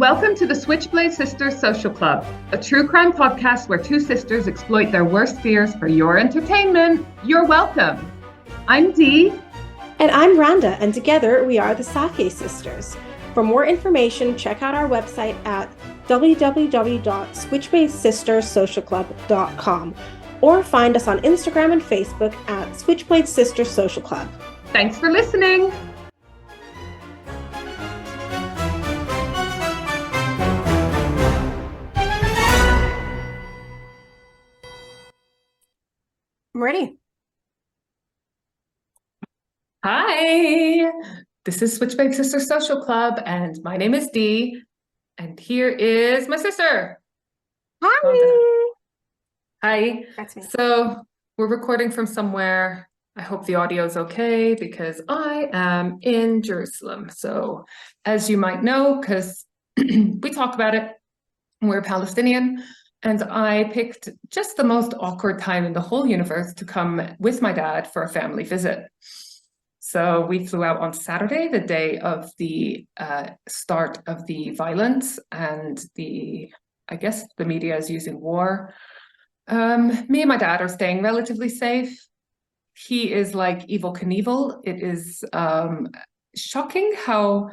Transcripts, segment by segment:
Welcome to the Switchblade Sisters Social Club, a true crime podcast where two sisters exploit their worst fears for your entertainment. You're welcome. I'm Dee. And I'm Rhonda, and together we are the Sake Sisters. For more information, check out our website at www.switchbladesistersocialclub.com or find us on Instagram and Facebook at Switchblade Sisters Social Club. Thanks for listening. I'm ready. Hi, this is Switchblade Sisters Social Club, and my name is Dee, and here is my sister. Hi. Hi. That's me. So we're recording from somewhere. I hope the audio is okay because I am in Jerusalem. So as you might know, because we talk about it, we're Palestinian. And I picked just the most awkward time in the whole universe to come with my dad for a family visit. So we flew out on Saturday, the day of the start of the violence and I guess the media is using war. Me and my dad are staying relatively safe. He is like Evel Knievel. It is shocking how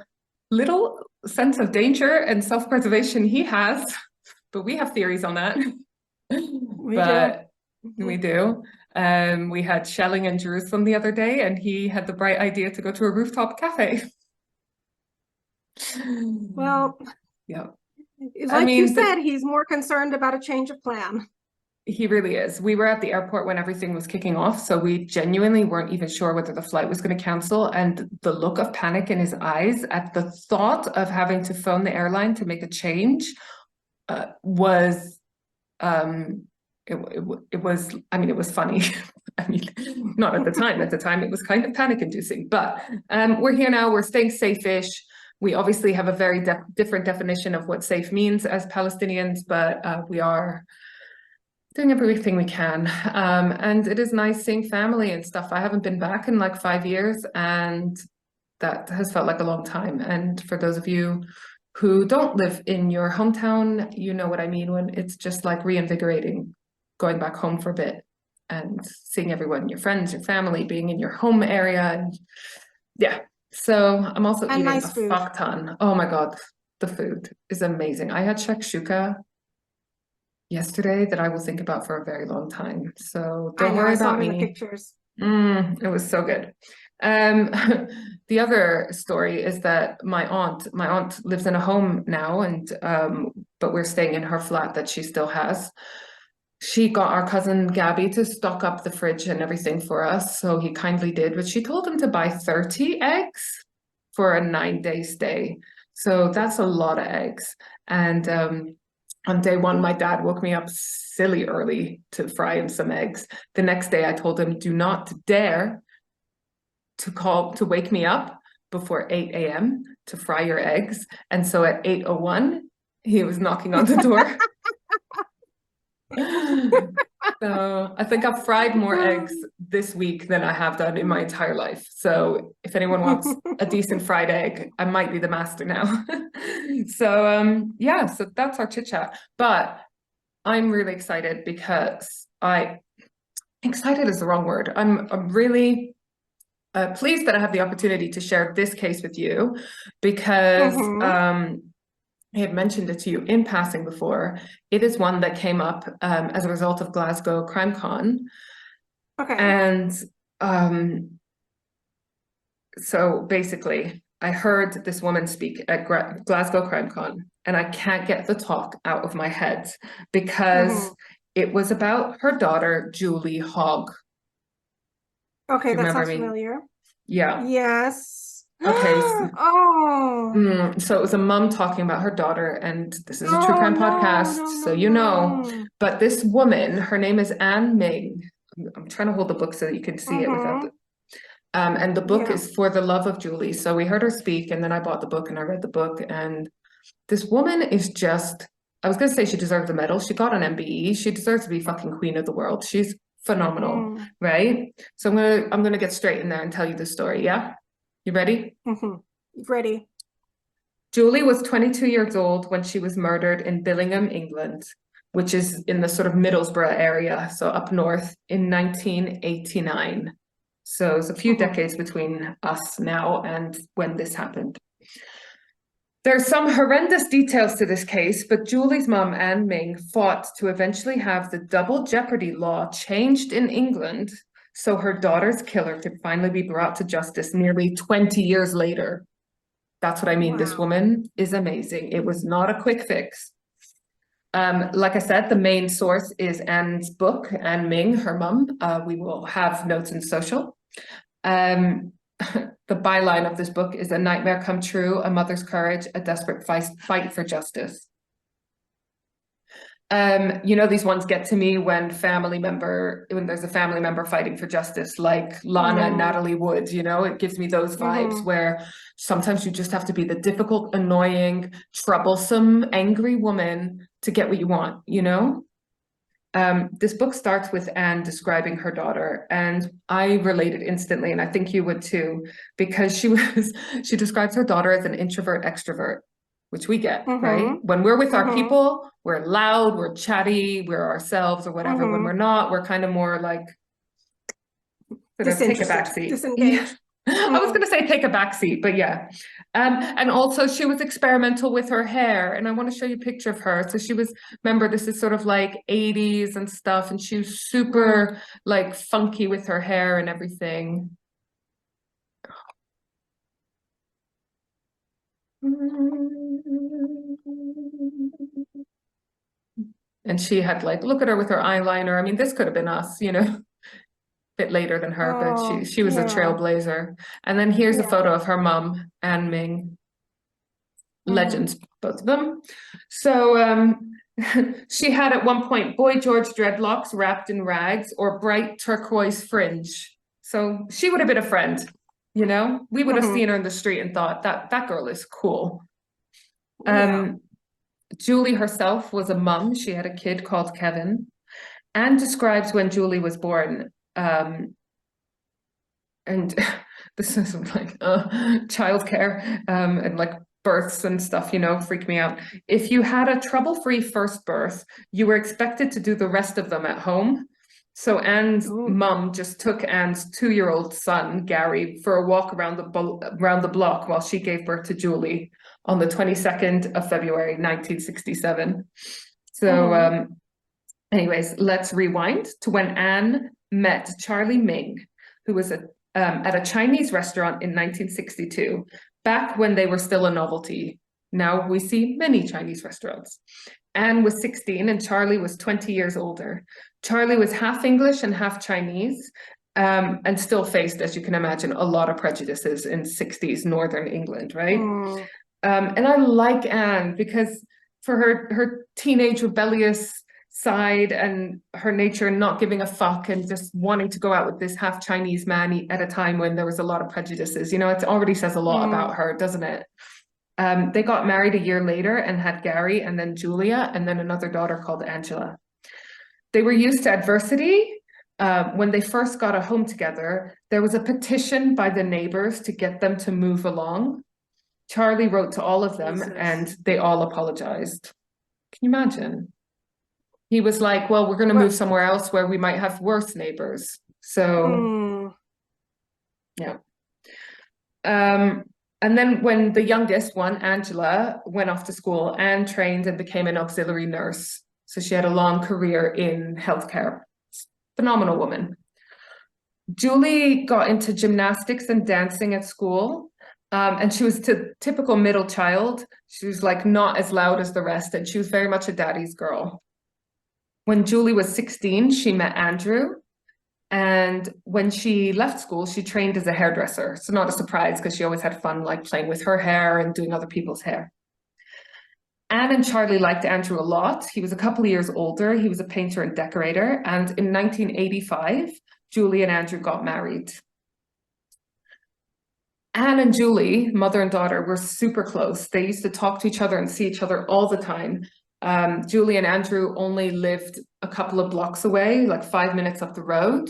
little sense of danger and self-preservation he has. But we have theories on that. We do. We had shelling in Jerusalem the other day, and he had the bright idea to go to a rooftop cafe. Well, yeah. Like you said, he's more concerned about a change of plan. He really is. We were at the airport when everything was kicking off, so we genuinely weren't even sure whether the flight was going to cancel. And the look of panic in his eyes at the thought of having to phone the airline to make a change was it was funny. I mean, not at the time. At the time, it was kind of panic-inducing. But we're here now. We're staying safe-ish. We obviously have a very different definition of what safe means as Palestinians, but we are doing everything we can. And it is nice seeing family and stuff. I haven't been back in like 5 years, and that has felt like a long time. And for those of you who don't live in your hometown, you know what I mean when it's just like reinvigorating going back home for a bit and seeing everyone, your friends, your family, being in your home area. And yeah, so I'm also eating nice a food. fuck ton. Oh my God, the food is amazing. I had shakshuka yesterday that I will think about for a very long time. So don't worry about me. I saw the pictures. It was so good. The other story is that my aunt lives in a home now, and but we're staying in her flat that she still has. She got our cousin Gabby to stock up the fridge and everything for us, so he kindly did, but she told him to buy 30 eggs for a 9-day stay. So that's a lot of eggs. And on day one, my dad woke me up silly early to fry him some eggs. The next day I told him, do not dare to wake me up before 8 a.m. to fry your eggs. And so at 8:01, he was knocking on the door. So I think I've fried more eggs this week than I have done in my entire life. So if anyone wants a decent fried egg, I might be the master now. So yeah, so that's our chit chat. But I'm really excited because excited is the wrong word. I'm really pleased that I have the opportunity to share this case with you because I had mentioned it to you in passing before. It is one that came up as a result of Glasgow CrimeCon. Okay. And so basically, I heard this woman speak at Glasgow CrimeCon, and I can't get the talk out of my head because it was about her daughter, Julie Hogg. Okay, that sounds familiar. Yeah. Yes. Okay. Oh. So it was a mom talking about her daughter, and this is a true crime podcast, so you know. But this woman, her name is Ming. I'm trying to hold the book so that you can see it without the. And the book is For the Love of Julie. So we heard her speak, and then I bought the book and I read the book, and this woman is just. I was gonna say she deserves a medal. She got an MBE. She deserves to be fucking queen of the world. She's phenomenal, right? So I'm gonna get straight in there and tell you the story. Yeah. You ready? Ready. Julie was 22 years old when she was murdered in Billingham, England, which is in the sort of Middlesbrough area, so up north, in 1989. So it's a few decades between us now and when this happened. There's some horrendous details to this case, but Julie's mum, Anne Ming, fought to eventually have the double jeopardy law changed in England so her daughter's killer could finally be brought to justice nearly 20 years later. That's what I mean. Wow. This woman is amazing. It was not a quick fix. Like I said, the main source is Anne's book, Anne Ming, her mum. We will have notes in social. The byline of this book is a nightmare come true, a mother's courage, a desperate fight for justice. You know, these ones get to me when there's a family member fighting for justice, like Lana and Natalie Wood, you know, it gives me those vibes where sometimes you just have to be the difficult, annoying, troublesome, angry woman to get what you want, you know? This book starts with Anne describing her daughter, and I related instantly, and I think you would too, because she describes her daughter as an introvert extrovert, which we get, right? When we're with our people, we're loud, we're chatty, we're ourselves or whatever. When we're not, we're kind of more like, sort of take a back seat. Disengaged. I was going to say take a back seat, but yeah. And also she was experimental with her hair, and I want to show you a picture of her. So she was, remember, this is sort of like 80s and stuff, and she was super like funky with her hair and everything. And she had like, look at her with her eyeliner. I mean, this could have been us, you know, bit later than her, but she was a trailblazer. And then here's a photo of her mum, Anne Ming. Legends, both of them. So she had at one point Boy George dreadlocks wrapped in rags or bright turquoise fringe. So she would have been a friend, you know? We would have seen her in the street and thought that girl is cool. Julie herself was a mum. She had a kid called Kevin. Anne describes when Julie was born, and this is like childcare and like births and stuff, you know, freak me out. If you had a trouble-free first birth, you were expected to do the rest of them at home. So Anne's mum just took Anne's 2-year-old son, Gary, for a walk around the block while she gave birth to Julie on the 22nd of February, 1967. So anyways, let's rewind to when Anne met Charlie Ming, who was at a Chinese restaurant in 1962, back when they were still a novelty. Now we see many Chinese restaurants. Anne was 16 and Charlie was 20 years older. Charlie was half English and half Chinese, and still faced, as you can imagine, a lot of prejudices in 60s Northern England, right? And I like Anne because for her teenage rebellious side and her nature not giving a fuck and just wanting to go out with this half Chinese man at a time when there was a lot of prejudices, you know, it already says a lot about her, doesn't it? They got married a year later and had Gary and then Julia and then another daughter called Angela. They were used to adversity. When they first got a home together, there was a petition by the neighbors to get them to move along. Charlie wrote to all of them and they all apologized. Can you imagine? He was like, well, we're going to move somewhere else where we might have worse neighbors. So, yeah. And then when the youngest one, Angela, went off to school, Anne trained and became an auxiliary nurse. So she had a long career in healthcare. Phenomenal woman. Julie got into gymnastics and dancing at school. And she was a typical middle child. She was like not as loud as the rest, and she was very much a daddy's girl. When Julie was 16, she met Andrew. And when she left school, she trained as a hairdresser. So not a surprise because she always had fun like playing with her hair and doing other people's hair. Anne and Charlie liked Andrew a lot. He was a couple of years older. He was a painter and decorator. And in 1985, Julie and Andrew got married. Anne and Julie, mother and daughter, were super close. They used to talk to each other and see each other all the time. Julie and Andrew only lived a couple of blocks away, like 5 minutes up the road.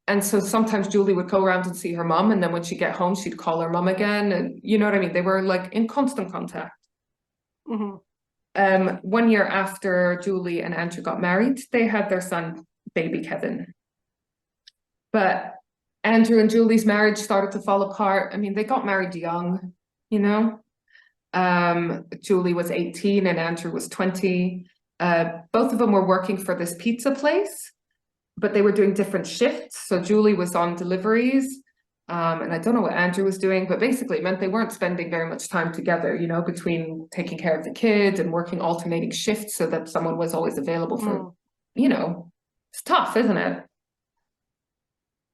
And so sometimes Julie would go around and see her mom. And then when she'd get home, she'd call her mom again. And you know what I mean? They were like in constant contact. Mm-hmm. 1 year after Julie and Andrew got married, they had their son, baby Kevin. But Andrew and Julie's marriage started to fall apart. I mean, they got married young, you know. Julie was 18 and Andrew was 20. Both of them were working for this pizza place, but they were doing different shifts. So Julie was on deliveries, and I don't know what Andrew was doing, but basically it meant they weren't spending very much time together, you know, between taking care of the kids and working alternating shifts so that someone was always available for, you know, it's tough, isn't it?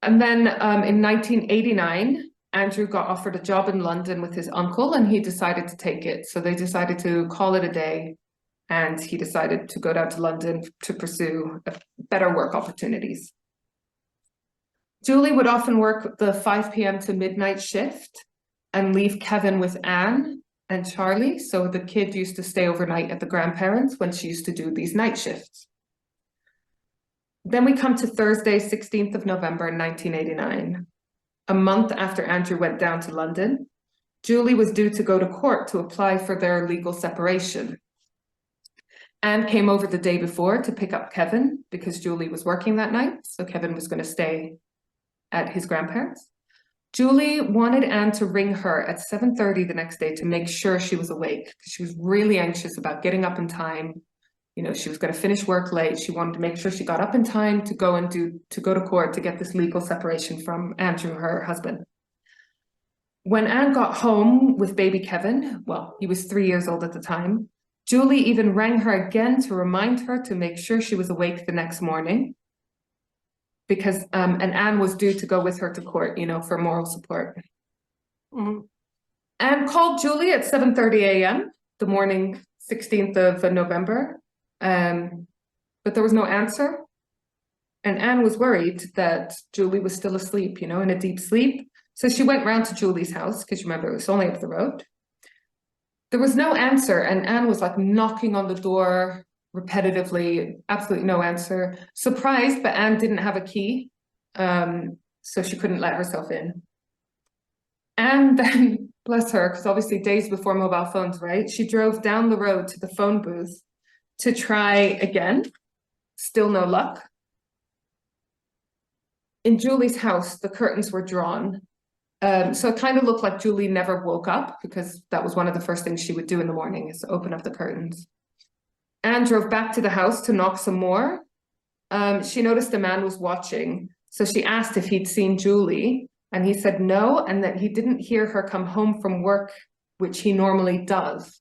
And then in 1989, Andrew got offered a job in London with his uncle and he decided to take it. So they decided to call it a day and he decided to go down to London to pursue better work opportunities. Julie would often work the 5 p.m. to midnight shift and leave Kevin with Anne and Charlie. So the kid used to stay overnight at the grandparents when she used to do these night shifts. Then we come to Thursday, 16th of November, 1989. A month after Andrew went down to London, Julie was due to go to court to apply for their legal separation. Anne came over the day before to pick up Kevin because Julie was working that night, so Kevin was going to stay at his grandparents. Julie wanted Anne to ring her at 7:30 the next day to make sure she was awake because she was really anxious about getting up in time. You know, she was going to finish work late. She wanted to make sure she got up in time to go to court to get this legal separation from Andrew, her husband. When Anne got home with baby Kevin, well, he was 3 years old at the time, Julie even rang her again to remind her to make sure she was awake the next morning because, and Anne was due to go with her to court, you know, for moral support. Anne called Julie at 7:30 a.m. the morning 16th of November. But there was no answer. And Anne was worried that Julie was still asleep, you know, in a deep sleep. So she went round to Julie's house, because remember, it was only up the road. There was no answer, and Anne was like knocking on the door repetitively, absolutely no answer. Surprised, but Anne didn't have a key, so she couldn't let herself in. And then, bless her, because obviously days before mobile phones, right? She drove down the road to the phone booth to try again, still no luck. In Julie's house, the curtains were drawn. So it kind of looked like Julie never woke up because that was one of the first things she would do in the morning is to open up the curtains. Anne drove back to the house to knock some more. She noticed a man was watching. So she asked if he'd seen Julie and he said no, and that he didn't hear her come home from work, which he normally does.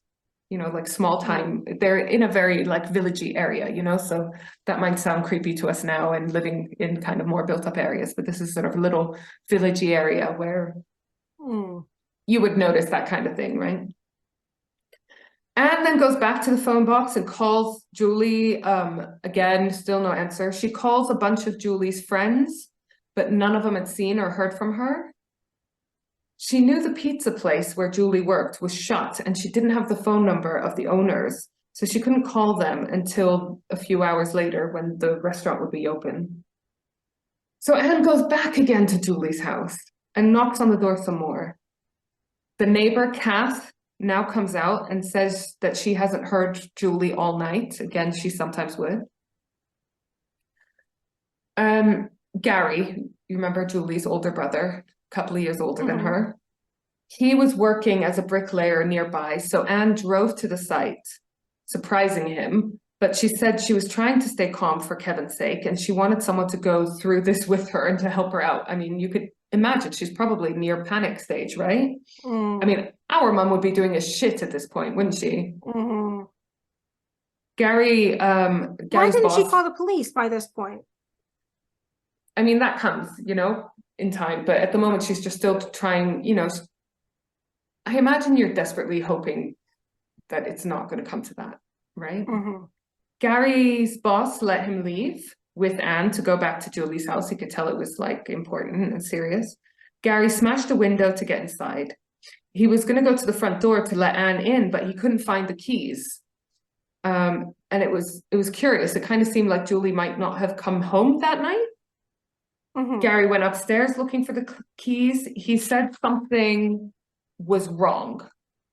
You know, like small time, they're in a very like villagey area, you know, so that might sound creepy to us now and living in kind of more built up areas, but this is sort of a little villagey area where you would notice that kind of thing, right? Anne then goes back to the phone box and calls Julie, again, still no answer. She calls a bunch of Julie's friends, but none of them had seen or heard from her. She knew the pizza place where Julie worked was shut and she didn't have the phone number of the owners, so she couldn't call them until a few hours later when the restaurant would be open. So Anne goes back again to Julie's house and knocks on the door some more. The neighbor, Kath, now comes out and says that she hasn't heard Julie all night. Again, she sometimes would. Gary, you remember Julie's older brother, couple of years older than her. He was working as a bricklayer nearby, so Anne drove to the site, surprising him, but she said she was trying to stay calm for Kevin's sake, and she wanted someone to go through this with her and to help her out. I mean, you could imagine she's probably near panic stage, right? I mean, our mom would be doing a shit at this point, wouldn't she? Gary's Why didn't boss, she call the police by this point? I mean, that comes, you know, in time, but at the moment she's just still trying, you know, I imagine you're desperately hoping that it's not going to come to that, right? Gary's boss let him leave with Anne to go back to Julie's house. He could tell it was like important and serious. Gary smashed a window to get inside. He was going to go to the front door to let Anne in, but he couldn't find the keys. And it was curious. It kind of seemed like Julie might not have come home that night. Gary went upstairs looking for the keys. He said something was wrong.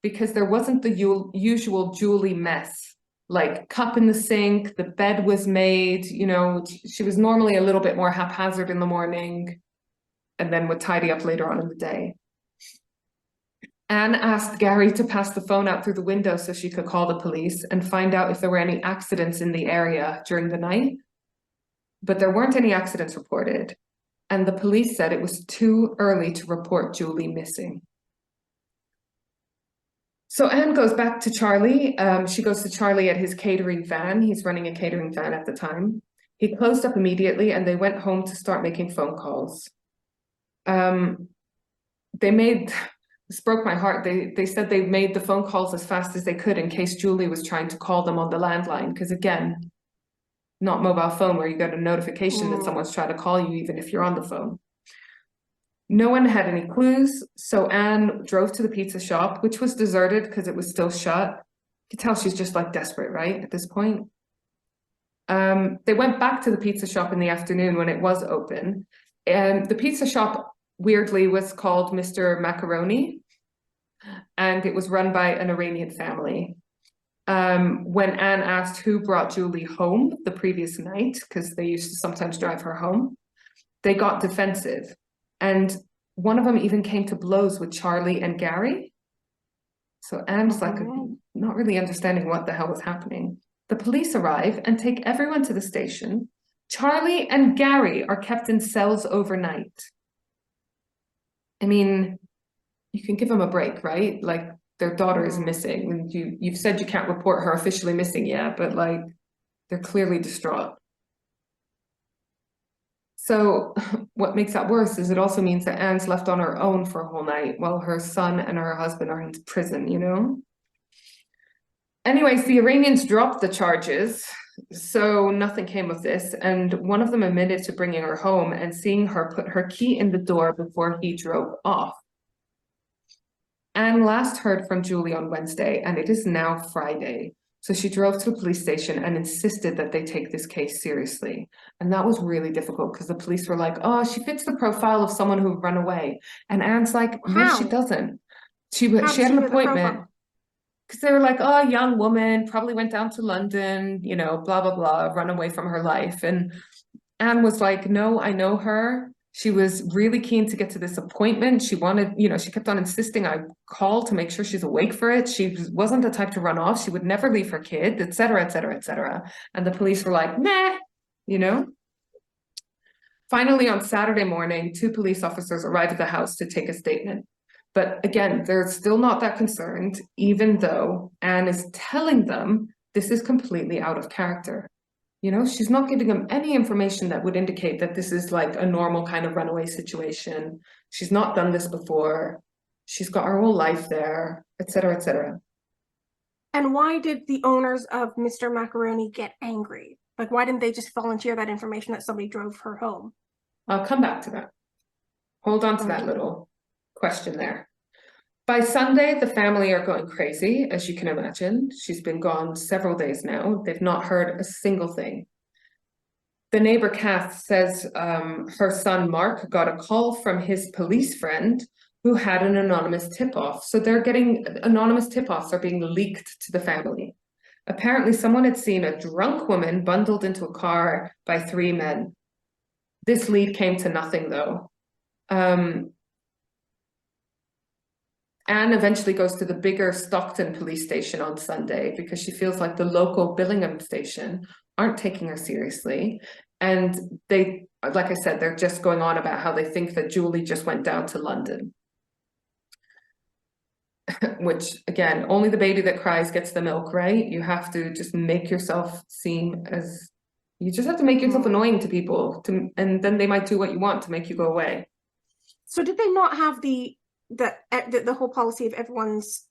because there wasn't the usual Julie mess, like cup in the sink, the bed was made, you know, she was normally a little bit more haphazard in the morning and then would tidy up later on in the day. Anne asked Gary to pass the phone out through the window so she could call the police and find out if there were any accidents in the area during the night. But there weren't any accidents reported, and the police said it was too early to report Julie missing. So Anne goes back to Charlie. She goes to Charlie at his catering van. He's running a catering van at the time. He closed up immediately and they went home to start making phone calls. This broke my heart. They said they made the phone calls as fast as they could in case Julie was trying to call them on the landline. Because again, not mobile phone where you get a notification that someone's trying to call you even if you're on the phone. No one had any clues, so Anne drove to the pizza shop, which was deserted because it was still shut. You can tell she's just like desperate, right, at this point. They went back to the pizza shop in the afternoon when it was open. The pizza shop, weirdly, was called Mr. Macaroni, and it was run by an Iranian family. When Anne asked who brought Julie home the previous night, because they used to sometimes drive her home, they got defensive. And one of them even came to blows with Charlie and Gary. So Anne's like not really understanding what the hell was happening. The police arrive and take everyone to the station. Charlie and Gary are kept in cells overnight. I mean, you can give them a break, right? Like their daughter is missing and you've said you can't report her officially missing yet, but like they're clearly distraught. So what makes that worse is it also means that Anne's left on her own for a whole night while her son and her husband are in prison, you know? Anyways, the Iranians dropped the charges, so nothing came of this. And one of them admitted to bringing her home and seeing her put her key in the door before he drove off. Anne last heard from Julie on Wednesday, and it is now Friday. So she drove to the police station and insisted that they take this case seriously. And that was really difficult because the police were like, oh, she fits the profile of someone who run away. And Anne's like, no, she doesn't. She had an appointment because they were like, oh, young woman, probably went down to London, you know, blah, blah, blah, run away from her life. And Anne was like, no, I know her. She was really keen to get to this appointment. She wanted, you know, she kept on insisting I call to make sure she's awake for it. She wasn't the type to run off. She would never leave her kid, et cetera, et cetera, et cetera. And the police were like, nah, you know. Finally, on Saturday morning, 2 police officers arrived at the house to take a statement. But again, they're still not that concerned, even though Anne is telling them this is completely out of character. You know, she's not giving them any information that would indicate that this is like a normal kind of runaway situation. She's not done this before. She's got her whole life there, et cetera, et cetera. And why did the owners of Mr. Macaroni get angry? Like, why didn't they just volunteer that information that somebody drove her home? I'll come back to that. Hold on to that little question there. By Sunday, the family are going crazy, as you can imagine. She's been gone several days now. They've not heard a single thing. The neighbor Kath says her son Mark got a call from his police friend who had an anonymous tip-off. So they're getting anonymous tip-offs are being leaked to the family. Apparently someone had seen a drunk woman bundled into a car by 3 men. This lead came to nothing though. Anne eventually goes to the bigger Stockton police station on Sunday because she feels like the local Billingham station aren't taking her seriously. And they, like I said, they're just going on about how they think that Julie just went down to London. Which, again, only the baby that cries gets the milk, right? You have to just make yourself seem as, you just have to make yourself annoying to people, and then they might do what you want to make you go away. So did they not have the whole policy of everyone's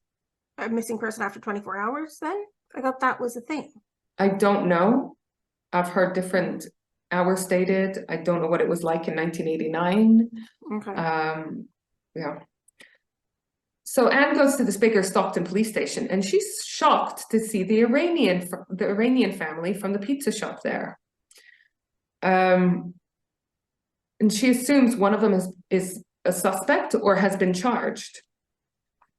a missing person after 24 hours then? I thought that was a thing. I don't know. I've heard different hours stated. I don't know what it was like in 1989. Okay. Yeah. So Anne goes to this bigger Stockton police station and she's shocked to see the Iranian family from the pizza shop there. And she assumes one of them is a suspect or has been charged.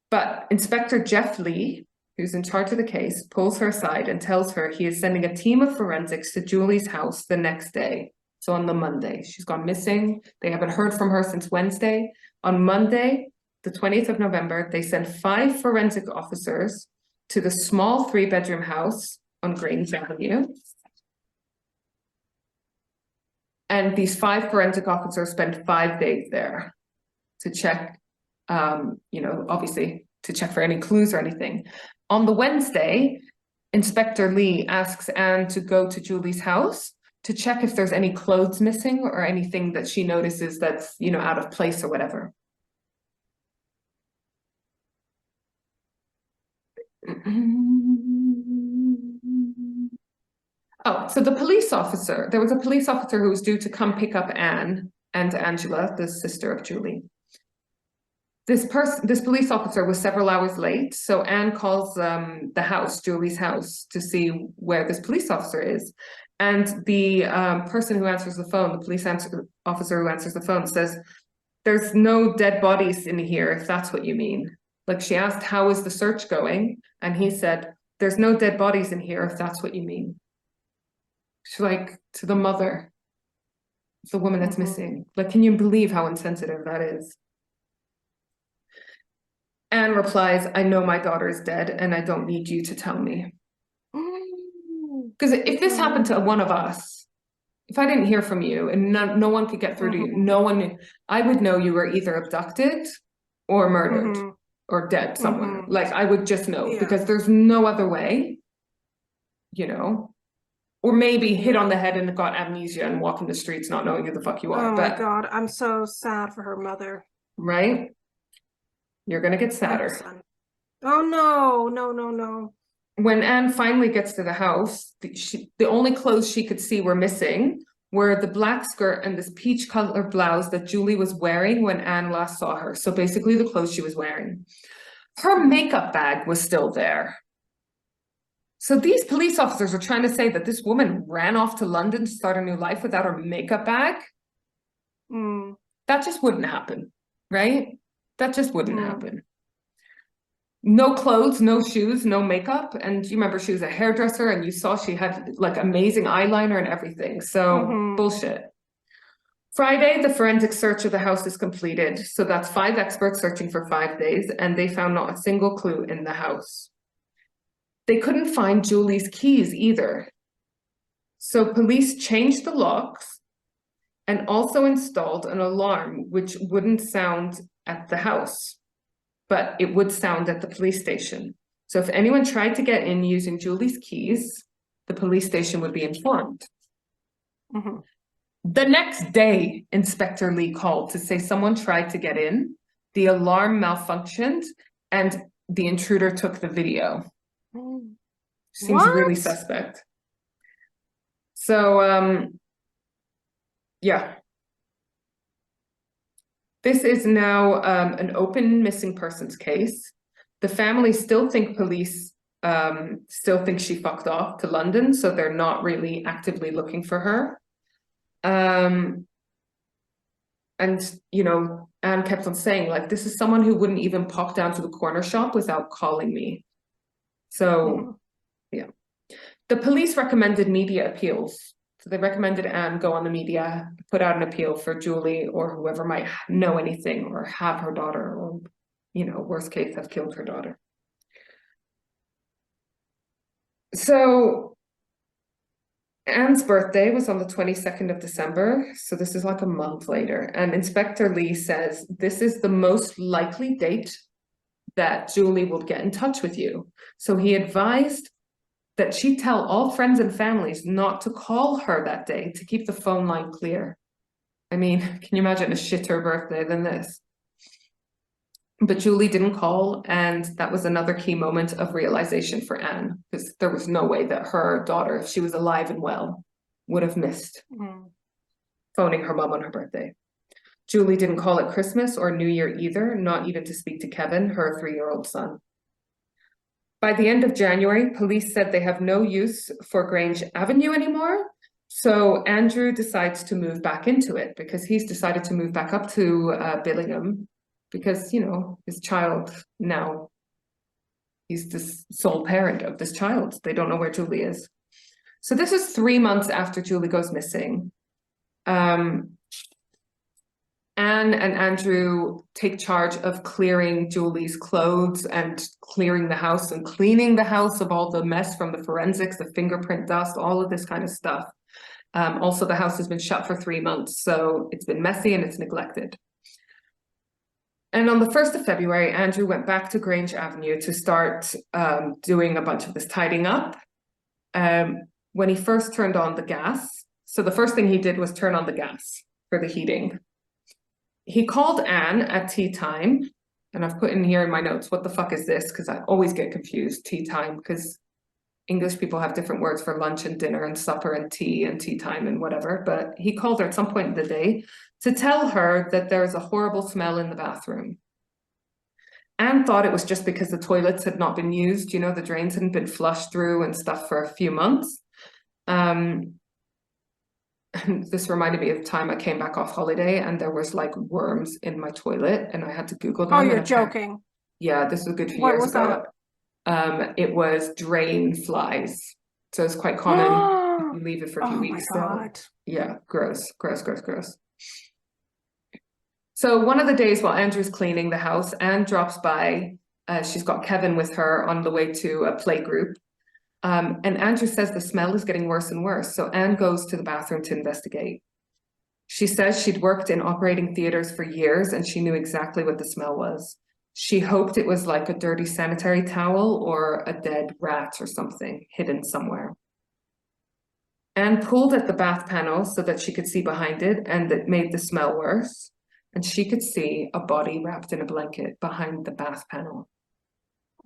But Inspector Jeff Lee, who's in charge of the case, pulls her aside and tells her he is sending a team of forensics to Julie's house the next day. So on the Monday, she's gone missing. They haven't heard from her since Wednesday. On Monday, the 20th of November, they sent 5 forensic officers to the small 3-bedroom house on Grange Avenue. And these 5 forensic officers spent 5 days there to check, you know, obviously to check for any clues or anything. On the Wednesday, Inspector Lee asks Anne to go to Julie's house to check if there's any clothes missing or anything that she notices that's, you know, out of place or whatever. Oh, so the police officer, there was a police officer who was due to come pick up Anne and Angela, the sister of Julie. This police officer was several hours late, so Anne calls the house, Julie's house, to see where this police officer is. And the person who answers the phone, the police officer who answers the phone, says, "There's no dead bodies in here, if that's what you mean." Like, she asked, "How is the search going?" And he said, "There's no dead bodies in here, if that's what you mean." She's like, to the mother, the woman that's missing. Like, can you believe how insensitive that is? Anne replies, "I know my daughter is dead and I don't need you to tell me." Because if this happened to one of us, if I didn't hear from you and no one could get through to you, no one, I would know you were either abducted or murdered or dead somewhere. Like, I would just know because there's no other way, you know, or maybe hit on the head and got amnesia and walking the streets not knowing who the fuck you are. Oh my God, I'm so sad for her mother. Right? You're gonna get sadder. Oh no, no, no, no. When Anne finally gets to the house, the only clothes she could see were missing were the black skirt and this peach color blouse that Julie was wearing when Anne last saw her. So basically the clothes she was wearing. Her makeup bag was still there. So these police officers are trying to say that this woman ran off to London to start a new life without her makeup bag. That just wouldn't happen, right? That just wouldn't happen. No clothes, no shoes, no makeup. And you remember she was a hairdresser and you saw she had like amazing eyeliner and everything. So bullshit. Friday, the forensic search of the house is completed. So that's 5 experts searching for 5 days and they found not a single clue in the house. They couldn't find Julie's keys either. So police changed the locks and also installed an alarm which wouldn't sound at the house, but it would sound at the police station. So if anyone tried to get in using Julie's keys, the police station would be informed. The next day, Inspector Lee called to say someone tried to get in, the alarm malfunctioned, and the intruder took the video. Seems really suspect. So, yeah. This is now an open missing persons case. The family still think police still think she fucked off to London, so they're not really actively looking for her. And, you know, Anne kept on saying, like, this is someone who wouldn't even pop down to the corner shop without calling me. So, yeah. The police recommended media appeals. So they recommended Anne go on the media, put out an appeal for Julie or whoever might know anything or have her daughter or, you know, worst case, have killed her daughter. So Anne's birthday was on the 22nd of December. So this is like a month later. And Inspector Lee says, this is the most likely date that Julie will get in touch with you. So he advised that she tell all friends and families not to call her that day to keep the phone line clear. I mean, can you imagine a shitter birthday than this? But Julie didn't call, and that was another key moment of realization for Anne, because there was no way that her daughter, if she was alive and well, would have missed phoning her mom on her birthday. Julie didn't call at Christmas or New Year either, not even to speak to Kevin, her 3-year-old son. By the end of January, police said they have no use for Grange Avenue anymore. So Andrew decides to move back into it because he's decided to move back up to Billingham because, you know, his child now, he's the sole parent of this child. They don't know where Julie is. So this is 3 months after Julie goes missing. Anne and Andrew take charge of clearing Julie's clothes and clearing the house and cleaning the house of all the mess from the forensics, the fingerprint dust, all of this kind of stuff. Also, the house has been shut for 3 months, so it's been messy and it's neglected. And on the 1st of February, Andrew went back to Grange Avenue to start doing a bunch of this tidying up. When he first turned on the gas, so the first thing he did was turn on the gas for the heating. He called Anne at tea time, and I've put in here in my notes, what the fuck is this? Because I always get confused, tea time, because English people have different words for lunch and dinner and supper and tea time and whatever. But he called her at some point in the day to tell her that there's a horrible smell in the bathroom. Anne thought it was just because the toilets had not been used, you know, the drains hadn't been flushed through and stuff for a few months. This reminded me of the time I came back off holiday and there was like worms in my toilet and I had to Google them. Oh, you're joking. Yeah, this was a good few years ago. It was drain flies. So it's quite common if you leave it for a few weeks. Oh my God. So, yeah, gross. So one of the days while Andrew's cleaning the house, Anne drops by. She's got Kevin with her on the way to a play group. And Andrew says the smell is getting worse and worse. So Anne goes to the bathroom to investigate. She says she'd worked in operating theaters for years and she knew exactly what the smell was. She hoped it was like a dirty sanitary towel or a dead rat or something hidden somewhere. Anne pulled at the bath panel so that she could see behind it, and it made the smell worse. And she could see a body wrapped in a blanket behind the bath panel.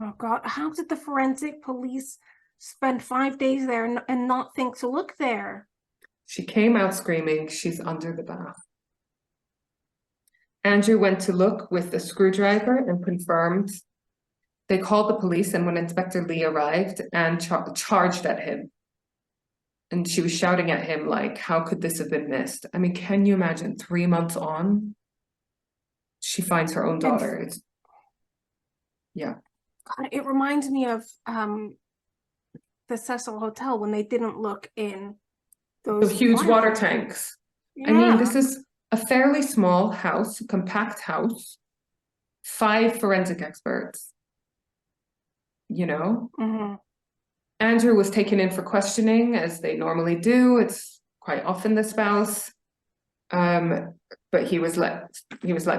Oh God, how did the forensic police spend 5 days there and not think to look there? She came out screaming, she's under the bath. Andrew went to look with a screwdriver and confirmed. They called the police, and when Inspector Lee arrived, Anne charged at him. And she was shouting at him like, how could this have been missed? I mean, can you imagine 3 months on? She finds her own daughter. Yeah. God, it reminds me of the Cecil Hotel when they didn't look in those huge water tanks. Yeah. I mean, this is a fairly small house, compact house, 5 forensic experts, you know? Mm-hmm. Andrew was taken in for questioning, as they normally do. It's quite often the spouse. But he was let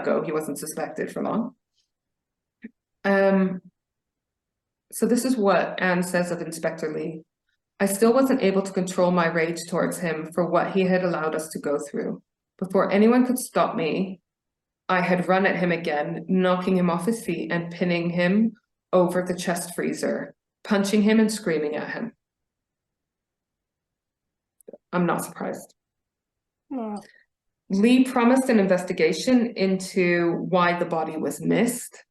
go. He wasn't suspected for long. So this is what Anne says of Inspector Lee. I still wasn't able to control my rage towards him for what he had allowed us to go through. Before anyone could stop me, I had run at him again, knocking him off his feet and pinning him over the chest freezer, punching him and screaming at him. I'm not surprised. No. Lee promised an investigation into why the body was missed.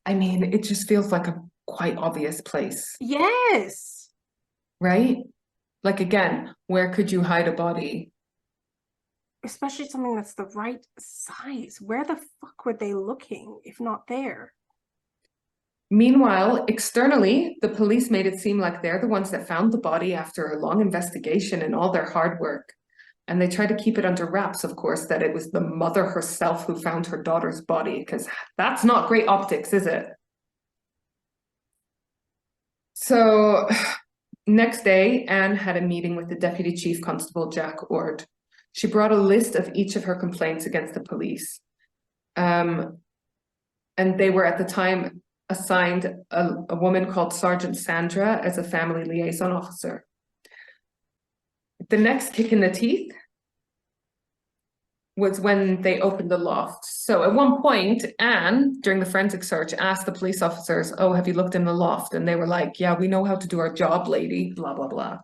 I mean, it just feels like a quite obvious place. Yes. Right? Like, again, where could you hide a body? Especially something that's the right size. Where the fuck were they looking if not there? Meanwhile, externally, the police made it seem like they're the ones that found the body after a long investigation and all their hard work. And they tried to keep it under wraps, of course, that it was the mother herself who found her daughter's body, because that's not great optics, is it? So next day, Anne had a meeting with the Deputy Chief Constable, Jack Ord. She brought a list of each of her complaints against the police. And they were at the time assigned a woman called Sergeant Sandra as a family liaison officer. The next kick in the teeth was when they opened the loft. So at one point, Anne, during the forensic search, asked the police officers, oh, have you looked in the loft? And they were like, yeah, we know how to do our job, lady, blah, blah, blah.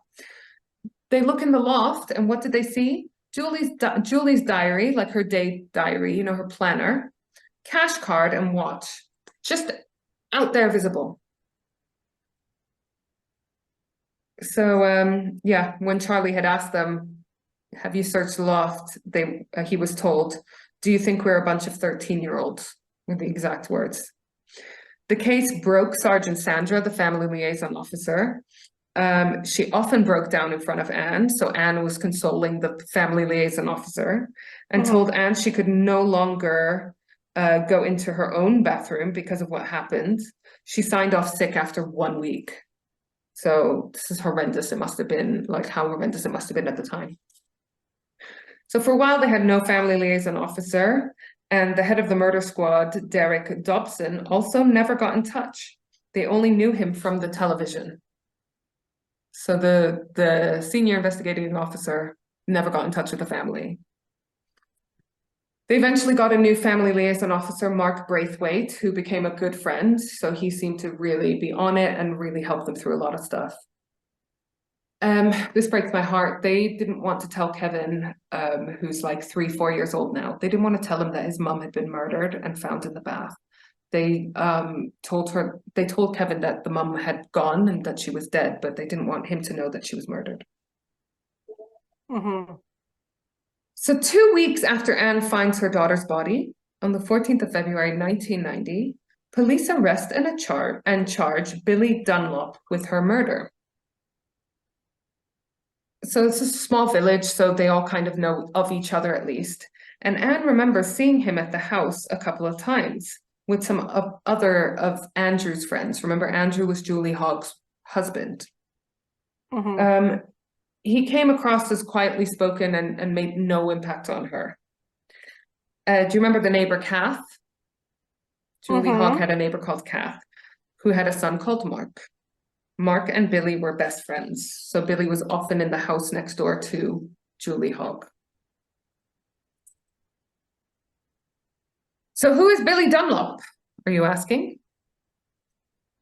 They look in the loft, and what did they see? Julie's diary, like her day diary, you know, her planner, cash card and watch, just out there visible. So, yeah, when Charlie had asked them, have you searched the loft? He was told, do you think we're a bunch of 13-year-olds? were the exact words. The case broke Sergeant Sandra, the family liaison officer. She often broke down in front of Anne, so Anne was consoling the family liaison officer and told Anne she could no longer go into her own bathroom because of what happened. She signed off sick after 1 week. So this is horrendous. It must have been like how horrendous it must have been at the time. So for a while, they had no family liaison officer, and the head of the murder squad, Derek Dobson, also never got in touch. They only knew him from the television. So the senior investigating officer never got in touch with the family. They eventually got a new family liaison officer, Mark Braithwaite, who became a good friend. So he seemed to really be on it and really help them through a lot of stuff. This breaks my heart. They didn't want to tell Kevin, who's like 3-4 years old now. They didn't want to tell him that his mum had been murdered and found in the bath. They told Kevin that the mum had gone and that she was dead, but they didn't want him to know that she was murdered. So 2 weeks after Anne finds her daughter's body, on the 14th of February, 1990, police arrest and charge Billy Dunlop with her murder. So it's a small village, so they all kind of know of each other at least. And Anne remembers seeing him at the house a couple of times with some other of Andrew's friends. Remember, Andrew was Julie Hogg's husband. He came across as quietly spoken and made no impact on her. Do you remember the neighbor, Kath? Julie Hogg had a neighbor called Kath, who had a son called Mark. Mark and Billy were best friends, so Billy was often in the house next door to Julie Hogg. So who is Billy Dunlop, are you asking?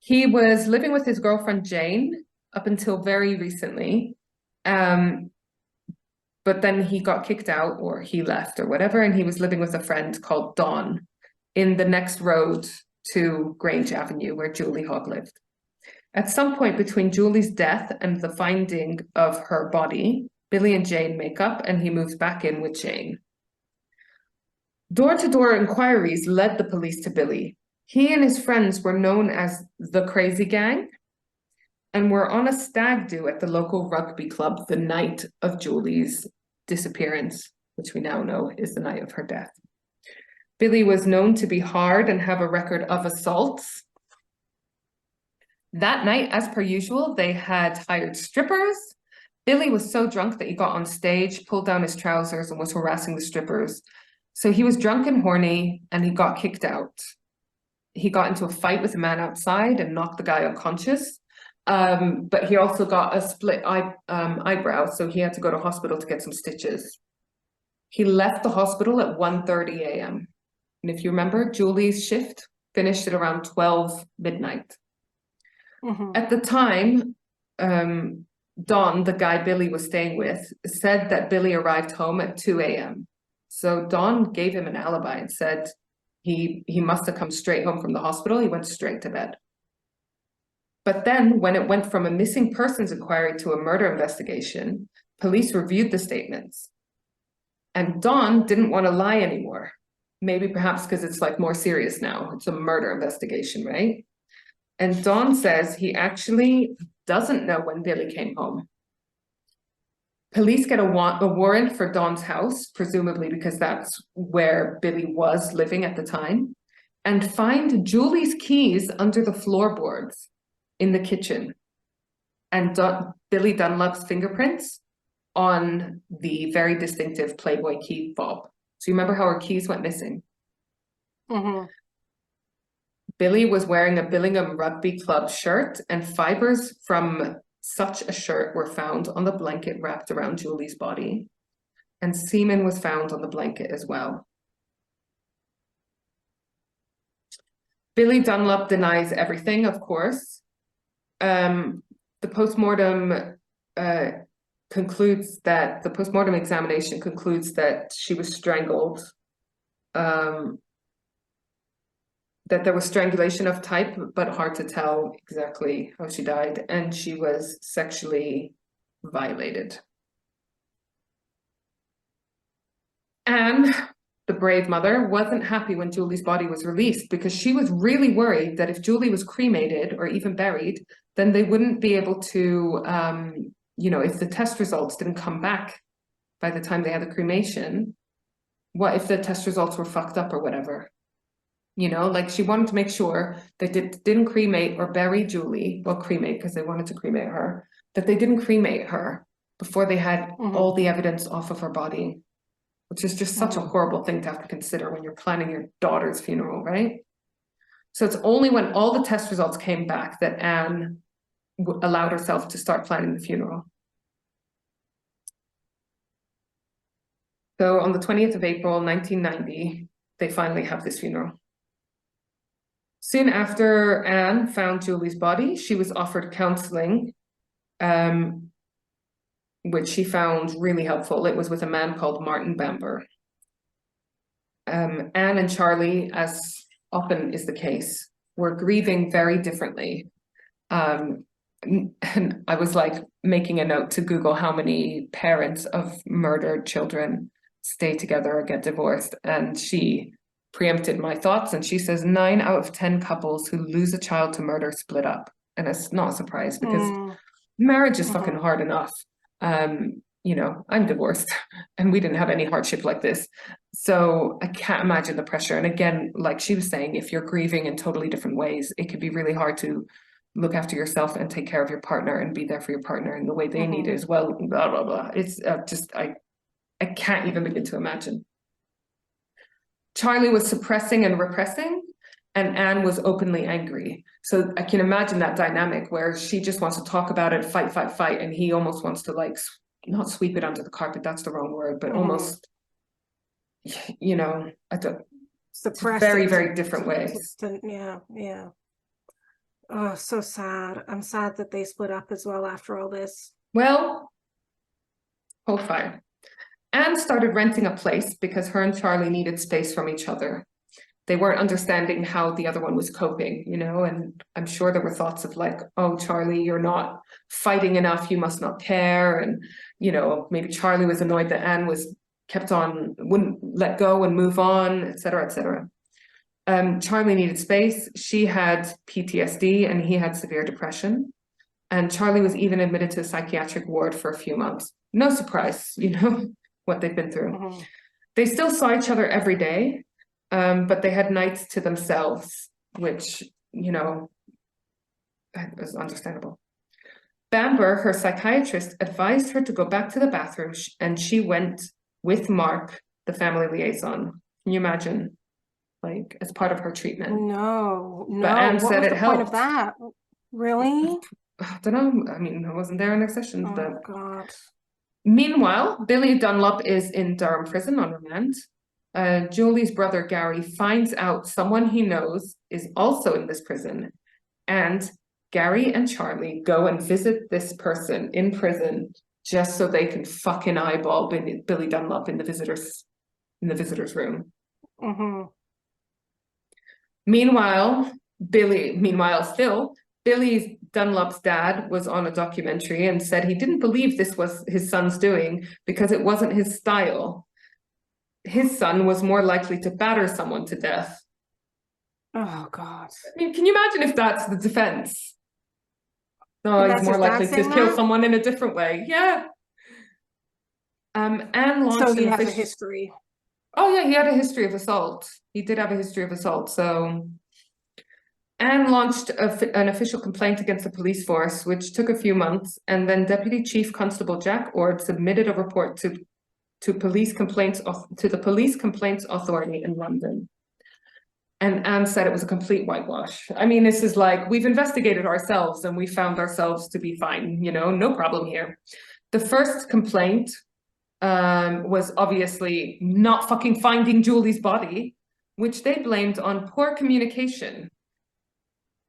He was living with his girlfriend Jane up until very recently, but then he got kicked out or he left or whatever, and he was living with a friend called Dawn in the next road to Grange Avenue where Julie Hogg lived. At some point between Julie's death and the finding of her body, Billy and Jane make up and he moves back in with Jane. Door-to-door inquiries led the police to Billy. He and his friends were known as the Crazy Gang and were on a stag do at the local rugby club the night of Julie's disappearance, which we now know is the night of her death. Billy was known to be hard and have a record of assaults. That night, as per usual, they had hired strippers. Billy was so drunk that he got on stage, pulled down his trousers, and was harassing the strippers. So he was drunk and horny, and he got kicked out. He got into a fight with a man outside and knocked the guy unconscious. But he also got a split eyebrow, so he had to go to hospital to get some stitches. He left the hospital at 1:30 a.m. And if you remember, Julie's shift finished at around 12 midnight. At the time, Don, the guy Billy was staying with, said that Billy arrived home at 2 a.m. So Don gave him an alibi and said he must have come straight home from the hospital. He went straight to bed. But then when it went from a missing persons inquiry to a murder investigation, police reviewed the statements. And Don didn't want to lie anymore. Maybe perhaps because it's like more serious now. It's a murder investigation, right? And Don says he actually doesn't know when Billy came home. Police get a warrant for Don's house, presumably because that's where Billy was living at the time, and find Julie's keys under the floorboards in the kitchen and Billy Dunlop's fingerprints on the very distinctive Playboy key fob. So you remember how her keys went missing? Billy was wearing a Billingham Rugby Club shirt, and fibers from such a shirt were found on the blanket wrapped around Julie's body, and semen was found on the blanket as well. Billy Dunlop denies everything, of course. The postmortem examination concludes that she was strangled, that there was strangulation of type, but hard to tell exactly how she died, and she was sexually violated. Anne the brave mother, wasn't happy when Julie's body was released because she was really worried that if Julie was cremated or even buried, then they wouldn't be able to, if the test results didn't come back by the time they had the cremation, what if the test results were fucked up or whatever? Like she wanted to make sure they didn't cremate or bury Julie, well, cremate because they wanted to cremate her, that they didn't cremate her before they had all the evidence off of her body, which is just such a horrible thing to have to consider when you're planning your daughter's funeral, right? So it's only when all the test results came back that Anne allowed herself to start planning the funeral. So on the 20th of April, 1990, they finally have this funeral. Soon after Anne found Julie's body, she was offered counseling, which she found really helpful. It was with a man called Martin Bamber. Anne and Charlie, as often is the case, were grieving very differently. And I was like making a note to Google how many parents of murdered children stay together or get divorced. And she preempted my thoughts, and she says 9 out of 10 couples who lose a child to murder split up. And it's not a surprise because marriage is fucking hard enough. I'm divorced and we didn't have any hardship like this. So I can't imagine the pressure. And again, like she was saying, if you're grieving in totally different ways, it could be really hard to look after yourself and take care of your partner and be there for your partner in the way they need it as well, blah, blah, blah. It's I can't even begin to imagine. Charlie was suppressing and repressing, and Anne was openly angry. So I can imagine that dynamic where she just wants to talk about it, fight, and he almost wants to like, not sweep it under the carpet, that's the wrong word, but almost, I don't, suppress very, it very different ways. Yeah. Oh, so sad. I'm sad that they split up as well after all this. Well, hold fire. Anne started renting a place because her and Charlie needed space from each other. They weren't understanding how the other one was coping, and I'm sure there were thoughts of like, oh, Charlie, you're not fighting enough, you must not care. And, maybe Charlie was annoyed that Anne wouldn't let go and move on, et cetera, et cetera. Charlie needed space. She had PTSD and he had severe depression. And Charlie was even admitted to a psychiatric ward for a few months. No surprise, what they've been through. They still saw each other every day, but they had nights to themselves, which, was understandable. Bamber, her psychiatrist, advised her to go back to the bathroom, and she went with Mark, the family liaison. Can you imagine? Like, as part of her treatment. No. But Anne said it helped. What was the point of that? Really? I don't know. I mean, I wasn't there in their sessions, Oh, but... God. Meanwhile, Billy Dunlop is in Durham prison on remand. Julie's brother, Gary, finds out someone he knows is also in this prison. And Gary and Charlie go and visit this person in prison just so they can fucking eyeball Billy Dunlop in the visitors room. Meanwhile, Billy Dunlop's dad was on a documentary and said he didn't believe this was his son's doing because it wasn't his style. His son was more likely to batter someone to death. Oh, God. I mean, can you imagine if that's the defense? No, he's more likely to kill someone in a different way. Yeah. Anne launched so he has a history. Oh, yeah, he had a history of assault. He did have a history of assault, so... Anne launched an official complaint against the police force, which took a few months, and then Deputy Chief Constable Jack Ord submitted a report to the Police Complaints Authority in London. And Anne said it was a complete whitewash. I mean, this is like, we've investigated ourselves and we found ourselves to be fine, no problem here. The first complaint was obviously not fucking finding Julie's body, which they blamed on poor communication.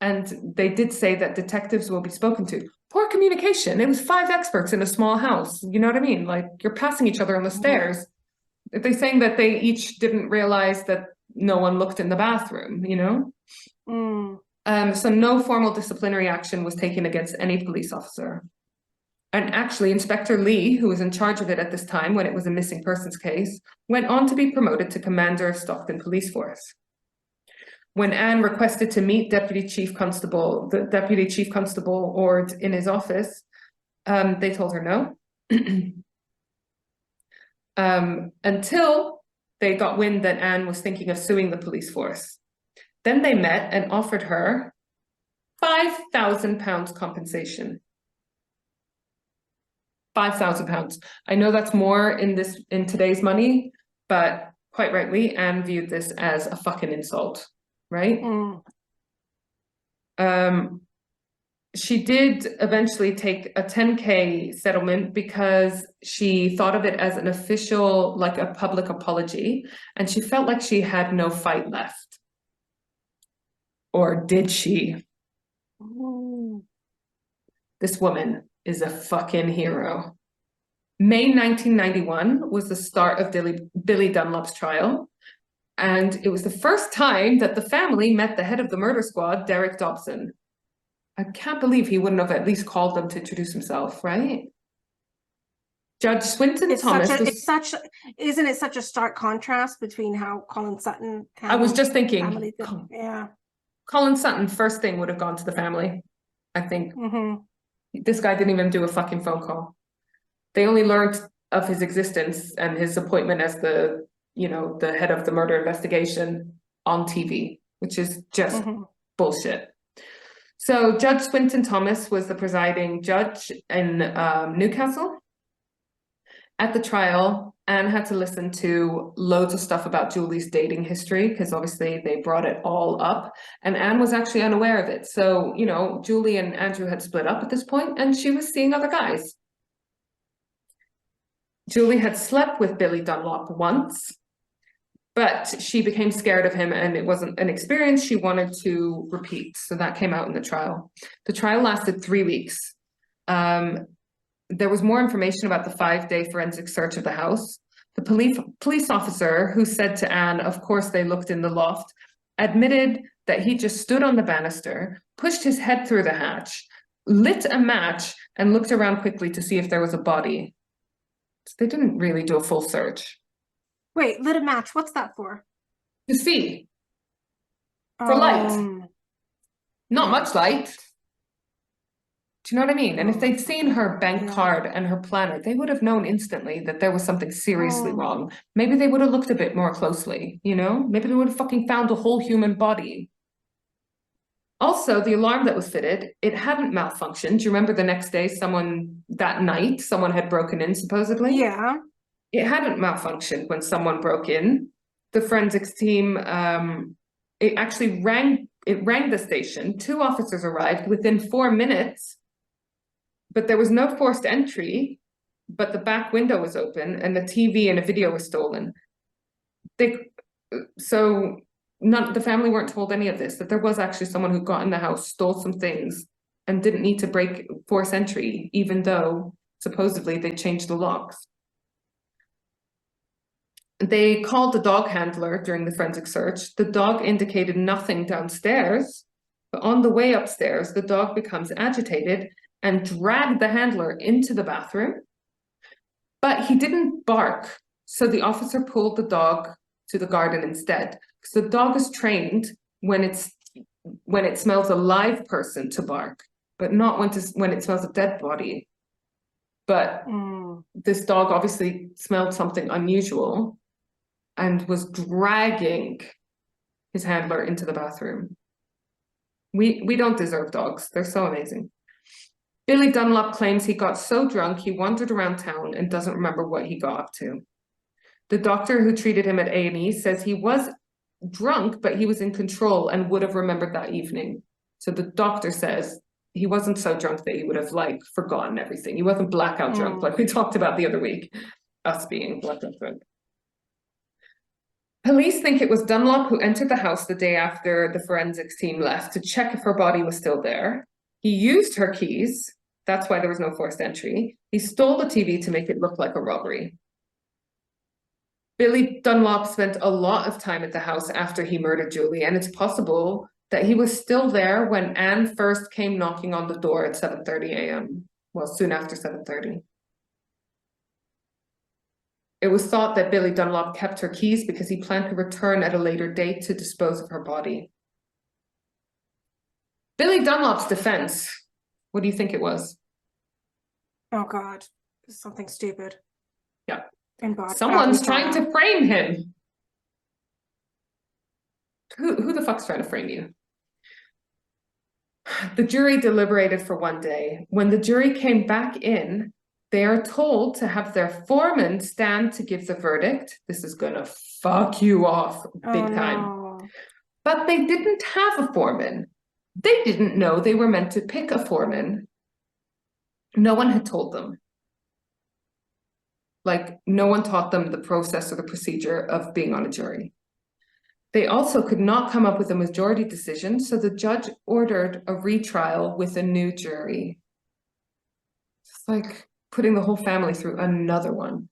And they did say that detectives will be spoken to. Poor communication. It was 5 experts in a small house. You know what I mean? Like, you're passing each other on the stairs. They're saying that they each didn't realize that no one looked in the bathroom, So no formal disciplinary action was taken against any police officer. And actually, Inspector Lee, who was in charge of it at this time when it was a missing persons case, went on to be promoted to commander of Stockton Police Force. When Anne requested to meet the Deputy Chief Constable Ord in his office, they told her no. Until they got wind that Anne was thinking of suing the police force. Then they met and offered her £5,000 compensation. £5,000. I know that's more in today's money, but quite rightly, Anne viewed this as a fucking insult, right? She did eventually take a 10K settlement because she thought of it as an official, like a public apology, and she felt like she had no fight left. Or did she? This woman is a fucking hero. May 1991 was the start of Billy Dunlop's trial, and it was the first time that the family met the head of the murder squad, Derek Dobson. I can't believe he wouldn't have at least called them to introduce himself, right? Judge Swinton Thomas isn't it such a stark contrast between how Colin Sutton I was just thinking, Colin Sutton first thing would have gone to the family, I think. This guy didn't even do a fucking phone call. They only learned of his existence and his appointment as the head of the murder investigation on TV, which is just bullshit. So Judge Swinton Thomas was the presiding judge in Newcastle. At the trial, Anne had to listen to loads of stuff about Julie's dating history because obviously they brought it all up, and Anne was actually unaware of it. So, Julie and Andrew had split up at this point and she was seeing other guys. Julie had slept with Billy Dunlop once, but she became scared of him and it wasn't an experience she wanted to repeat. So that came out in the trial. The trial lasted 3 weeks. There was more information about the 5-day forensic search of the house. The police officer who said to Anne, of course they looked in the loft, admitted that he just stood on the banister, pushed his head through the hatch, lit a match and looked around quickly to see if there was a body. So they didn't really do a full search. Wait, lit a match. What's that for? To see. For light. Not much light. Do you know what I mean? And if they'd seen her bank card and her planner, they would have known instantly that there was something seriously wrong. Maybe they would have looked a bit more closely, Maybe they would have fucking found a whole human body. Also, the alarm that was fitted, it hadn't malfunctioned. Do you remember the next day, that night, someone had broken in, supposedly? Yeah. It hadn't malfunctioned when someone broke in. The forensics team, it actually rang the station. 2 officers arrived within 4 minutes, but there was no forced entry, but the back window was open and the TV and a video was stolen. The family weren't told any of this, that there was actually someone who got in the house, stole some things, and didn't need to force entry, even though supposedly they changed the locks. They called the dog handler during the forensic search. The dog indicated nothing downstairs, but on the way upstairs, the dog becomes agitated and dragged the handler into the bathroom. But he didn't bark, so the officer pulled the dog to the garden instead. So the dog is trained when it smells a live person to bark, but not when it smells a dead body. But this dog obviously smelled something unusual and was dragging his handler into the bathroom. We don't deserve dogs. They're so amazing. Billy Dunlop claims he got so drunk he wandered around town and doesn't remember what he got up to. The doctor who treated him at A&E says he was drunk, but he was in control and would have remembered that evening. So the doctor says he wasn't so drunk that he would have forgotten everything. He wasn't blackout drunk like we talked about the other week, us being blackout drunk. Police think it was Dunlop who entered the house the day after the forensics team left to check if her body was still there. He used her keys. That's why there was no forced entry. He stole the TV to make it look like a robbery. Billy Dunlop spent a lot of time at the house after he murdered Julie, and it's possible that he was still there when Anne first came knocking on the door at 7:30 a.m. well, soon after 7:30. It was thought that Billy Dunlop kept her keys because he planned to return at a later date to dispose of her body. Billy Dunlop's defense, what do you think it was? Oh God, something stupid. Yeah. And Someone's trying to frame him. Who the fuck's trying to frame you? The jury deliberated for one day. When the jury came back in, they are told to have their foreman stand to give the verdict. This is gonna fuck you off big time. No. But they didn't have a foreman. They didn't know they were meant to pick a foreman. No one had told them. Like, no one taught them the process or the procedure of being on a jury. They also could not come up with a majority decision, so the judge ordered a retrial with a new jury. It's like putting the whole family through another one,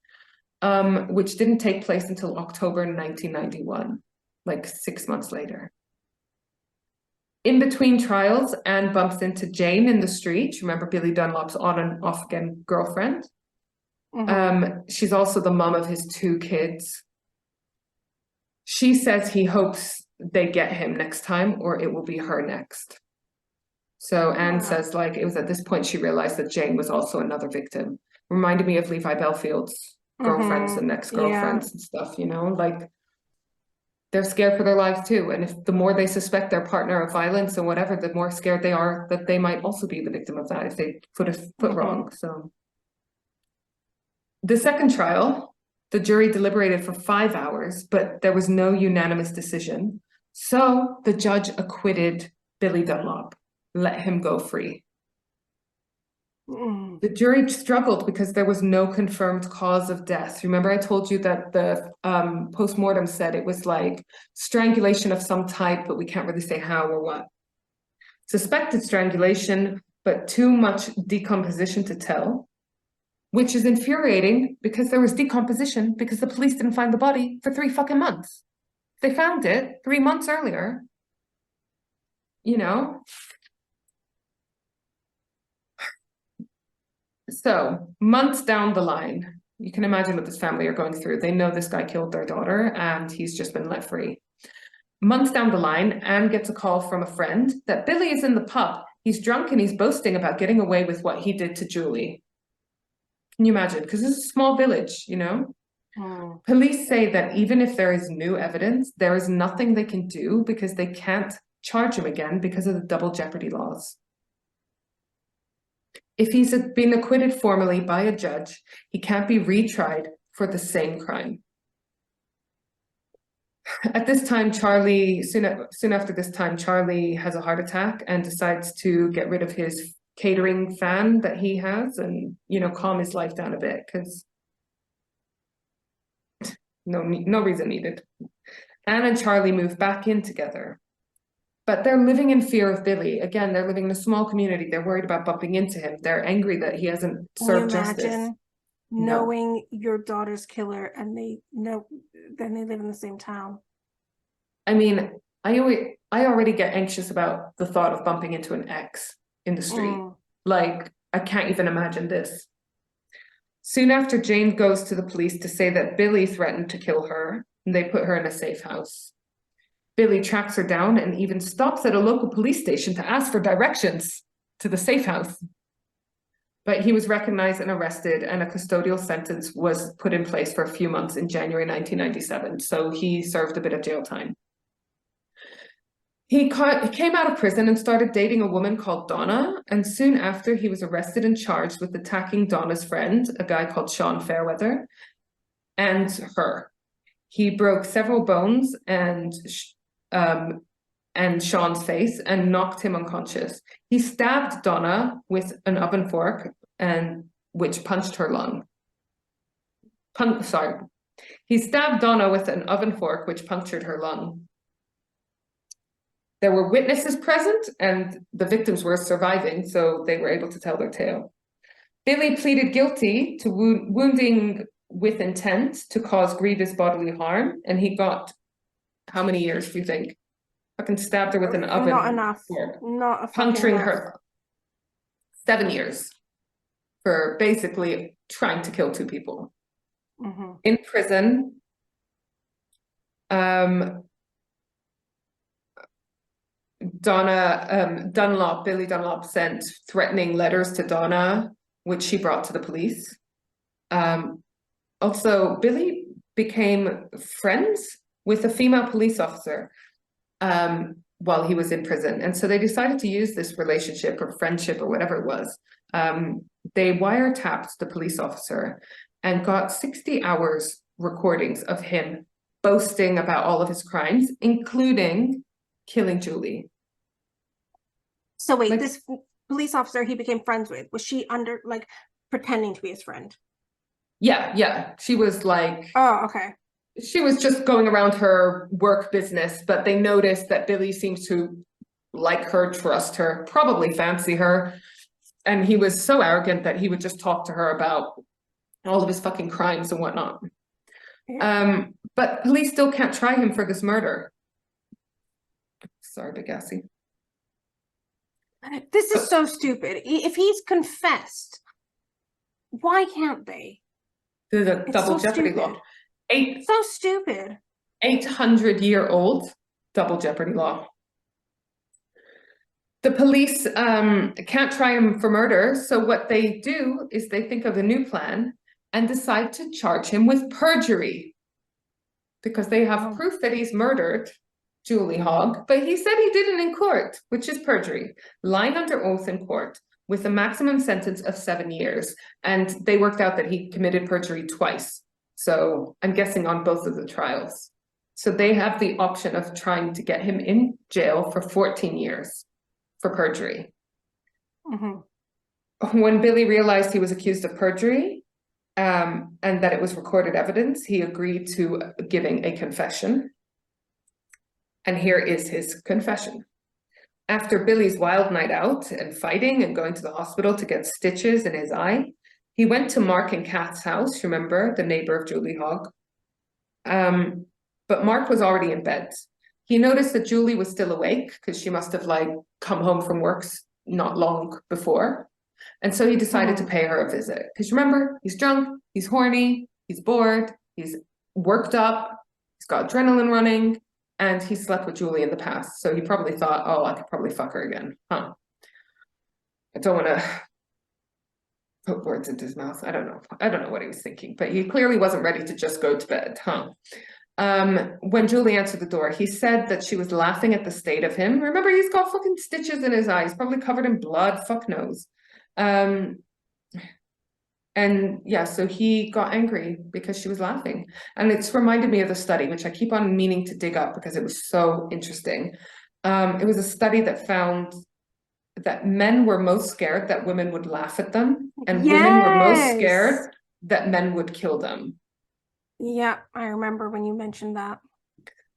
which didn't take place until October 1991, like 6 months later. In between trials, Anne bumps into Jane in the street. Remember Billy Dunlop's on and off again girlfriend? She's also the mom of his 2 kids. She says he hopes they get him next time or it will be her next. So Anne says, like, it was at this point she realized that Jane was also another victim. Reminded me of Levi Belfield's girlfriends and ex-girlfriends and stuff, you know, like they're scared for their lives too. And if the more they suspect their partner of violence and whatever, the more scared they are that they might also be the victim of that if they put a foot wrong. So the second trial, the jury deliberated for 5 hours, but there was no unanimous decision. So the judge acquitted Billy Dunlop, let him go free. The jury struggled because there was no confirmed cause of death. Remember I told you that the post-mortem said it was like strangulation of some type, but we can't really say how or what. Suspected strangulation, but too much decomposition to tell, which is infuriating because there was decomposition because the police didn't find the body for 3 fucking months. They found it 3 months earlier, you know? So months down the line, you can imagine what this family are going through. They know this guy killed their daughter and he's just been let free. Months down the line, Anne gets a call from a friend that Billy is in the pub. He's drunk and he's boasting about getting away with what he did to Julie. Can you imagine? Because it's a small village, you know? Police say that even if there is new evidence, there is nothing they can do because they can't charge him again because of the double jeopardy laws. If he's been acquitted formally by a judge, he can't be retried for the same crime. At this time, soon after this time, Charlie has a heart attack and decides to get rid of his catering fan that he has and, you know, calm his life down a bit because no reason needed. Anne and Charlie move back in together. But they're living in fear of Billy. Again, they're living in a small community. They're worried about bumping into him. They're angry that he hasn't served justice. Imagine knowing your daughter's killer and then they live in the same town. I mean, I already get anxious about the thought of bumping into an ex in the street. Like, I can't even imagine this. Soon after, Jane goes to the police to say that Billy threatened to kill her, and they put her in a safe house. Billy tracks her down and even stops at a local police station to ask for directions to the safe house. But he was recognized and arrested, and a custodial sentence was put in place for a few months in January 1997. So he served a bit of jail time. He came out of prison and started dating a woman called Donna, and soon after he was arrested and charged with attacking Donna's friend, a guy called Sean Fairweather, and her. He broke several bones and Sean's face and knocked him unconscious. He stabbed Donna with an oven fork which punched her lung. He stabbed Donna with an oven fork which punctured her lung. There were witnesses present and the victims were surviving, so they were able to tell their tale. Billy pleaded guilty to wounding with intent to cause grievous bodily harm, and he got, how many years do you think? Fucking stabbed her with an oven Not enough. fork. Not a Puncturing enough. her. 7 years. for basically trying to kill two people. Mhm. In prison, Billy Dunlop sent threatening letters to Donna, which she brought to the police. Also, Billy became friends with a female police officer while he was in prison. And so they decided to use this relationship or friendship or whatever it was. They wiretapped the police officer and got 60 hours recordings of him boasting about all of his crimes, including killing Julie. So wait, Like- this police officer he became friends with, was she under like pretending to be his friend? Yeah. She was like, Oh, okay. she was just going around her work business, but they noticed that Billy seems to like her, trust her, probably fancy her. And he was so arrogant that he would just talk to her about all of his fucking crimes and whatnot. Yeah. But police still can't try him for this murder. Sorry, Big Assy. This is so stupid. If he's confessed, why can't they? There's a It's double so jeopardy stupid. law. So stupid. 800-year-old double jeopardy law. The police can't try him for murder, so what they do is they think of a new plan and decide to charge him with perjury because they have proof that he's murdered Julie Hogg, but he said he didn't in court, which is perjury, lying under oath in court with a maximum sentence of 7 years. And they worked out that he committed perjury twice. So I'm guessing on both of the trials. So they have the option of trying to get him in jail for 14 years for perjury. Mm-hmm. When Billy realized he was accused of perjury and that it was recorded evidence, he agreed to giving a confession. And here is his confession. After Billy's wild night out and fighting and going to the hospital to get stitches in his eye, he went to Mark and Kath's house, remember, the neighbor of Julie Hogg. But Mark was already in bed. He noticed that Julie was still awake because she must have like come home from work not long before. And so he decided to pay her a visit. Because remember, he's drunk, he's horny, he's bored, he's worked up, he's got adrenaline running, and he slept with Julie in the past. So he probably thought, oh, I could probably fuck her again, huh? I don't want to put words into his mouth. I don't know what he was thinking, but he clearly wasn't ready to just go to bed, huh? When Julie answered the door, he said that she was laughing at the state of him. Remember, he's got fucking stitches in his eyes, probably covered in blood, fuck knows. And yeah, so he got angry because she was laughing. And it's reminded me of the study, which I keep on meaning to dig up because it was so interesting. It was a study that found that men were most scared that women would laugh at them, and women were most scared that men would kill them. Yeah, I remember when you mentioned that.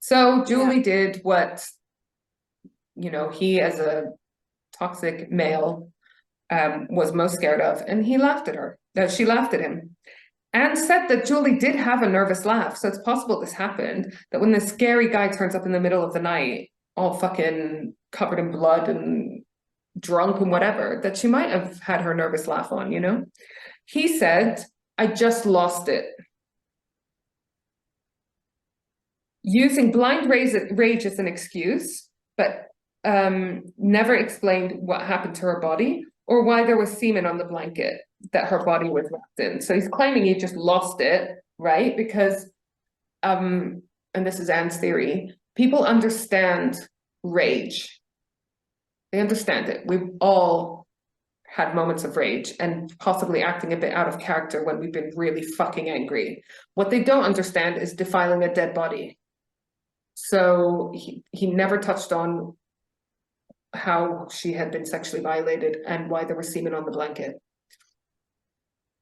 So Julie did what, you know, he as a toxic male was most scared of, and he laughed at her. She laughed at him and said that Julie did have a nervous laugh. So it's possible this happened, that when the scary guy turns up in the middle of the night, all fucking covered in blood and drunk and whatever, that she might have had her nervous laugh on, you know? He said, I just lost it. Using blind rage as an excuse, but never explained what happened to her body or why there was semen on the blanket that her body was wrapped in. So he's claiming he just lost it, right? Because, and this is Anne's theory, people understand rage. They understand it. We've all had moments of rage and possibly acting a bit out of character when we've been really fucking angry. What they don't understand is defiling a dead body. So he never touched on how she had been sexually violated and why there was semen on the blanket.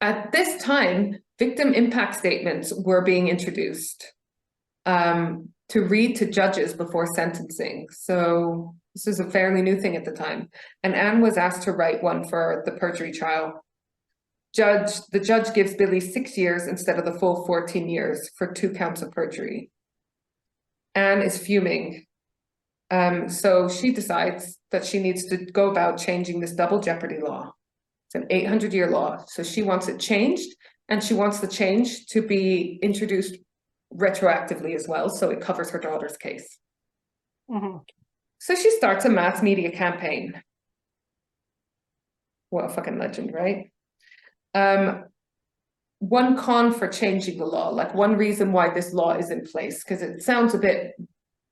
At this time, victim impact statements were being introduced to read to judges before sentencing. So this is a fairly new thing at the time. And Anne was asked to write one for the perjury trial. The judge gives Billy 6 years instead of the full 14 years for 2 counts of perjury. Anne is fuming. So she decides that she needs to go about changing this double jeopardy law. It's an 800-year law. So she wants it changed, and she wants the change to be introduced retroactively as well, so it covers her daughter's case. So she starts a mass media campaign. What a fucking legend, right? One con for changing the law, like one reason why this law is in place, because it sounds a bit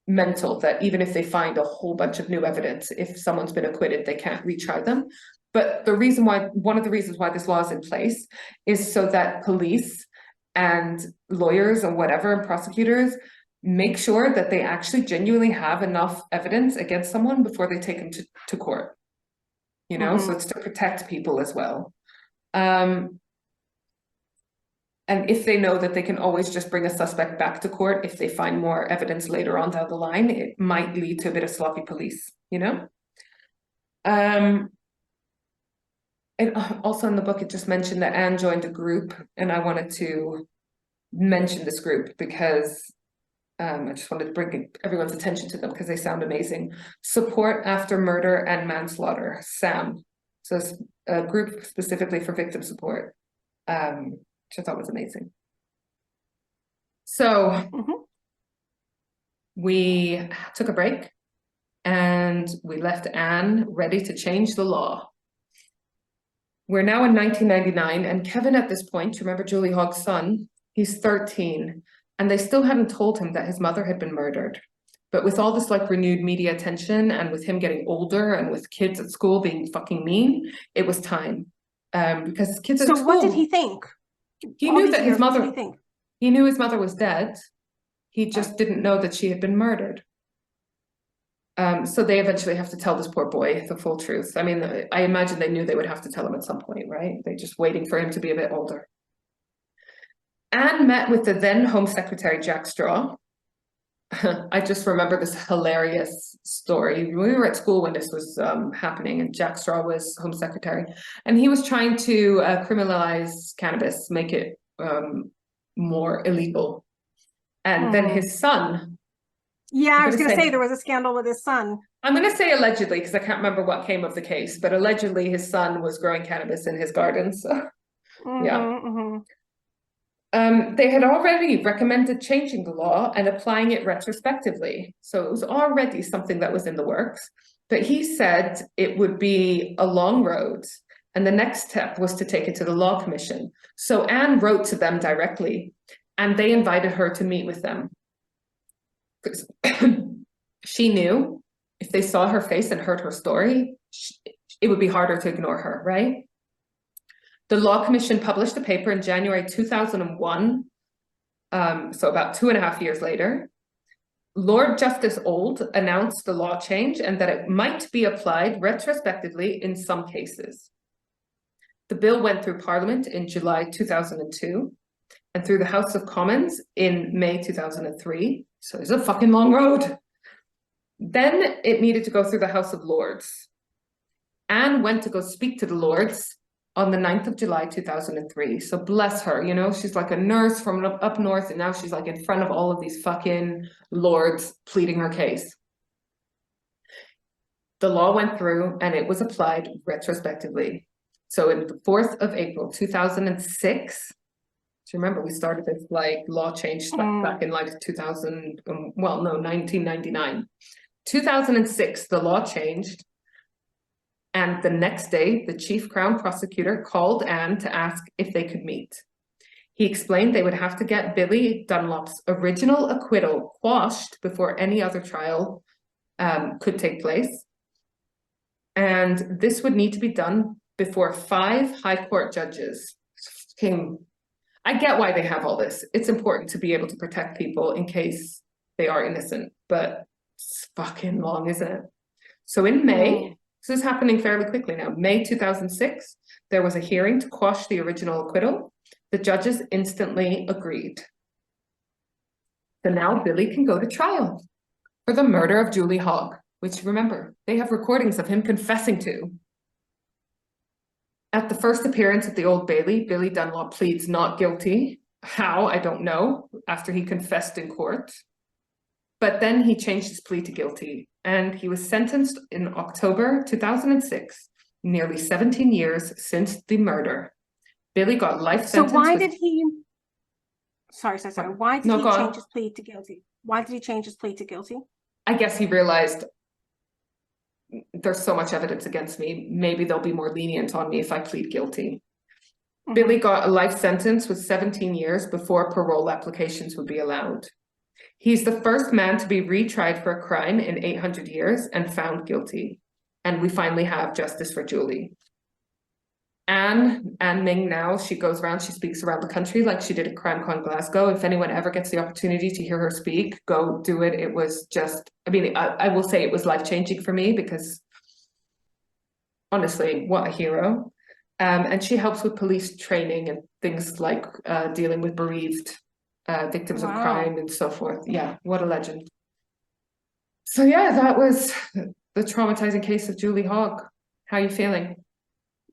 mental that even if they find a whole bunch of new evidence, if someone's been acquitted, they can't retry them. But the reason why, one of the reasons why this law is in place is so that police and lawyers and whatever, and prosecutors make sure that they actually genuinely have enough evidence against someone before they take them to court. You know, so it's to protect people as well. And if they know that they can always just bring a suspect back to court, if they find more evidence later on down the line, it might lead to a bit of sloppy police, you know? And also in the book, it just mentioned that Anne joined a group, and I wanted to mention this group because I just wanted to bring everyone's attention to them because they sound amazing. Support After Murder and Manslaughter, SAM. So it's a group specifically for victim support, which I thought was amazing. So we took a break and we left Anne ready to change the law. We're now in 1999, and Kevin at this point, you remember Julie Hogg's son, he's 13, and they still hadn't told him that his mother had been murdered. But with all this like renewed media attention and with him getting older and with kids at school being fucking mean, it was time. Because kids at school... So what did he think? He knew that his mother... He knew his mother was dead. He just didn't know that she had been murdered. So they eventually have to tell this poor boy the full truth. I mean, I imagine they knew they would have to tell him at some point, right? They're just waiting for him to be a bit older. Anne met with the then Home Secretary, Jack Straw. I just remember this hilarious story. We were at school when this was happening, and Jack Straw was Home Secretary. And he was trying to criminalize cannabis, make it more illegal. And then his son... Yeah, I was going to say there was a scandal with his son. I'm going to say allegedly, because I can't remember what came of the case, but allegedly his son was growing cannabis in his garden. So, yeah. They had already recommended changing the law and applying it retrospectively. So it was already something that was in the works. But he said it would be a long road. And the next step was to take it to the Law Commission. So Anne wrote to them directly, and they invited her to meet with them. Because she knew if they saw her face and heard her story, it would be harder to ignore her, right? The Law Commission published a paper in January 2001, so about 2.5 years later. Lord Justice Old announced the law change and that it might be applied retrospectively in some cases. The bill went through Parliament in July 2002 and through the House of Commons in May 2003. So it's a fucking long road. Then it needed to go through the House of Lords. Anne went to go speak to the Lords on the 9th of July 2003. So bless her, you know, she's like a nurse from up north, and now she's like in front of all of these fucking lords pleading her case. The law went through and it was applied retrospectively. So in the 4th of April 2006, do you remember we started this like law change stuff back in like 1999. 2006, the law changed. And the next day, the chief crown prosecutor called Anne to ask if they could meet. He explained they would have to get Billy Dunlop's original acquittal quashed before any other trial could take place. And this would need to be done before 5 high court judges. I get why they have all this. It's important to be able to protect people in case they are innocent, but it's fucking long, isn't it? So in May, this is happening fairly quickly now. May 2006, there was a hearing to quash the original acquittal. The judges instantly agreed. So now Billy can go to trial for the murder of Julie Hogg, which, remember, they have recordings of him confessing to. At the first appearance at the Old Bailey, Billy Dunlop pleads not guilty. How? I don't know, after he confessed in court. But then he changed his plea to guilty, and he was sentenced in October 2006 nearly 17 years since the murder. Billy got life So sentence. why did he? Sorry. Why did No, he go change on. his plea to guilty? Why did he change his plea to guilty? I guess he realized there's so much evidence against me. Maybe they'll be more lenient on me if I plead guilty. Billy got a life sentence with 17 years before parole applications would be allowed. He's the first man to be retried for a crime in 800 years and found guilty. And we finally have justice for Julie. Anne Ming now, she goes around, she speaks around the country like she did at CrimeCon Glasgow. If anyone ever gets the opportunity to hear her speak, go do it. It was just, I mean, I will say it was life-changing for me because honestly, what a hero. And she helps with police training and things like dealing with bereaved victims of crime and so forth. Yeah, what a legend. So yeah, that was the traumatizing case of Julie Hogg. How are you feeling?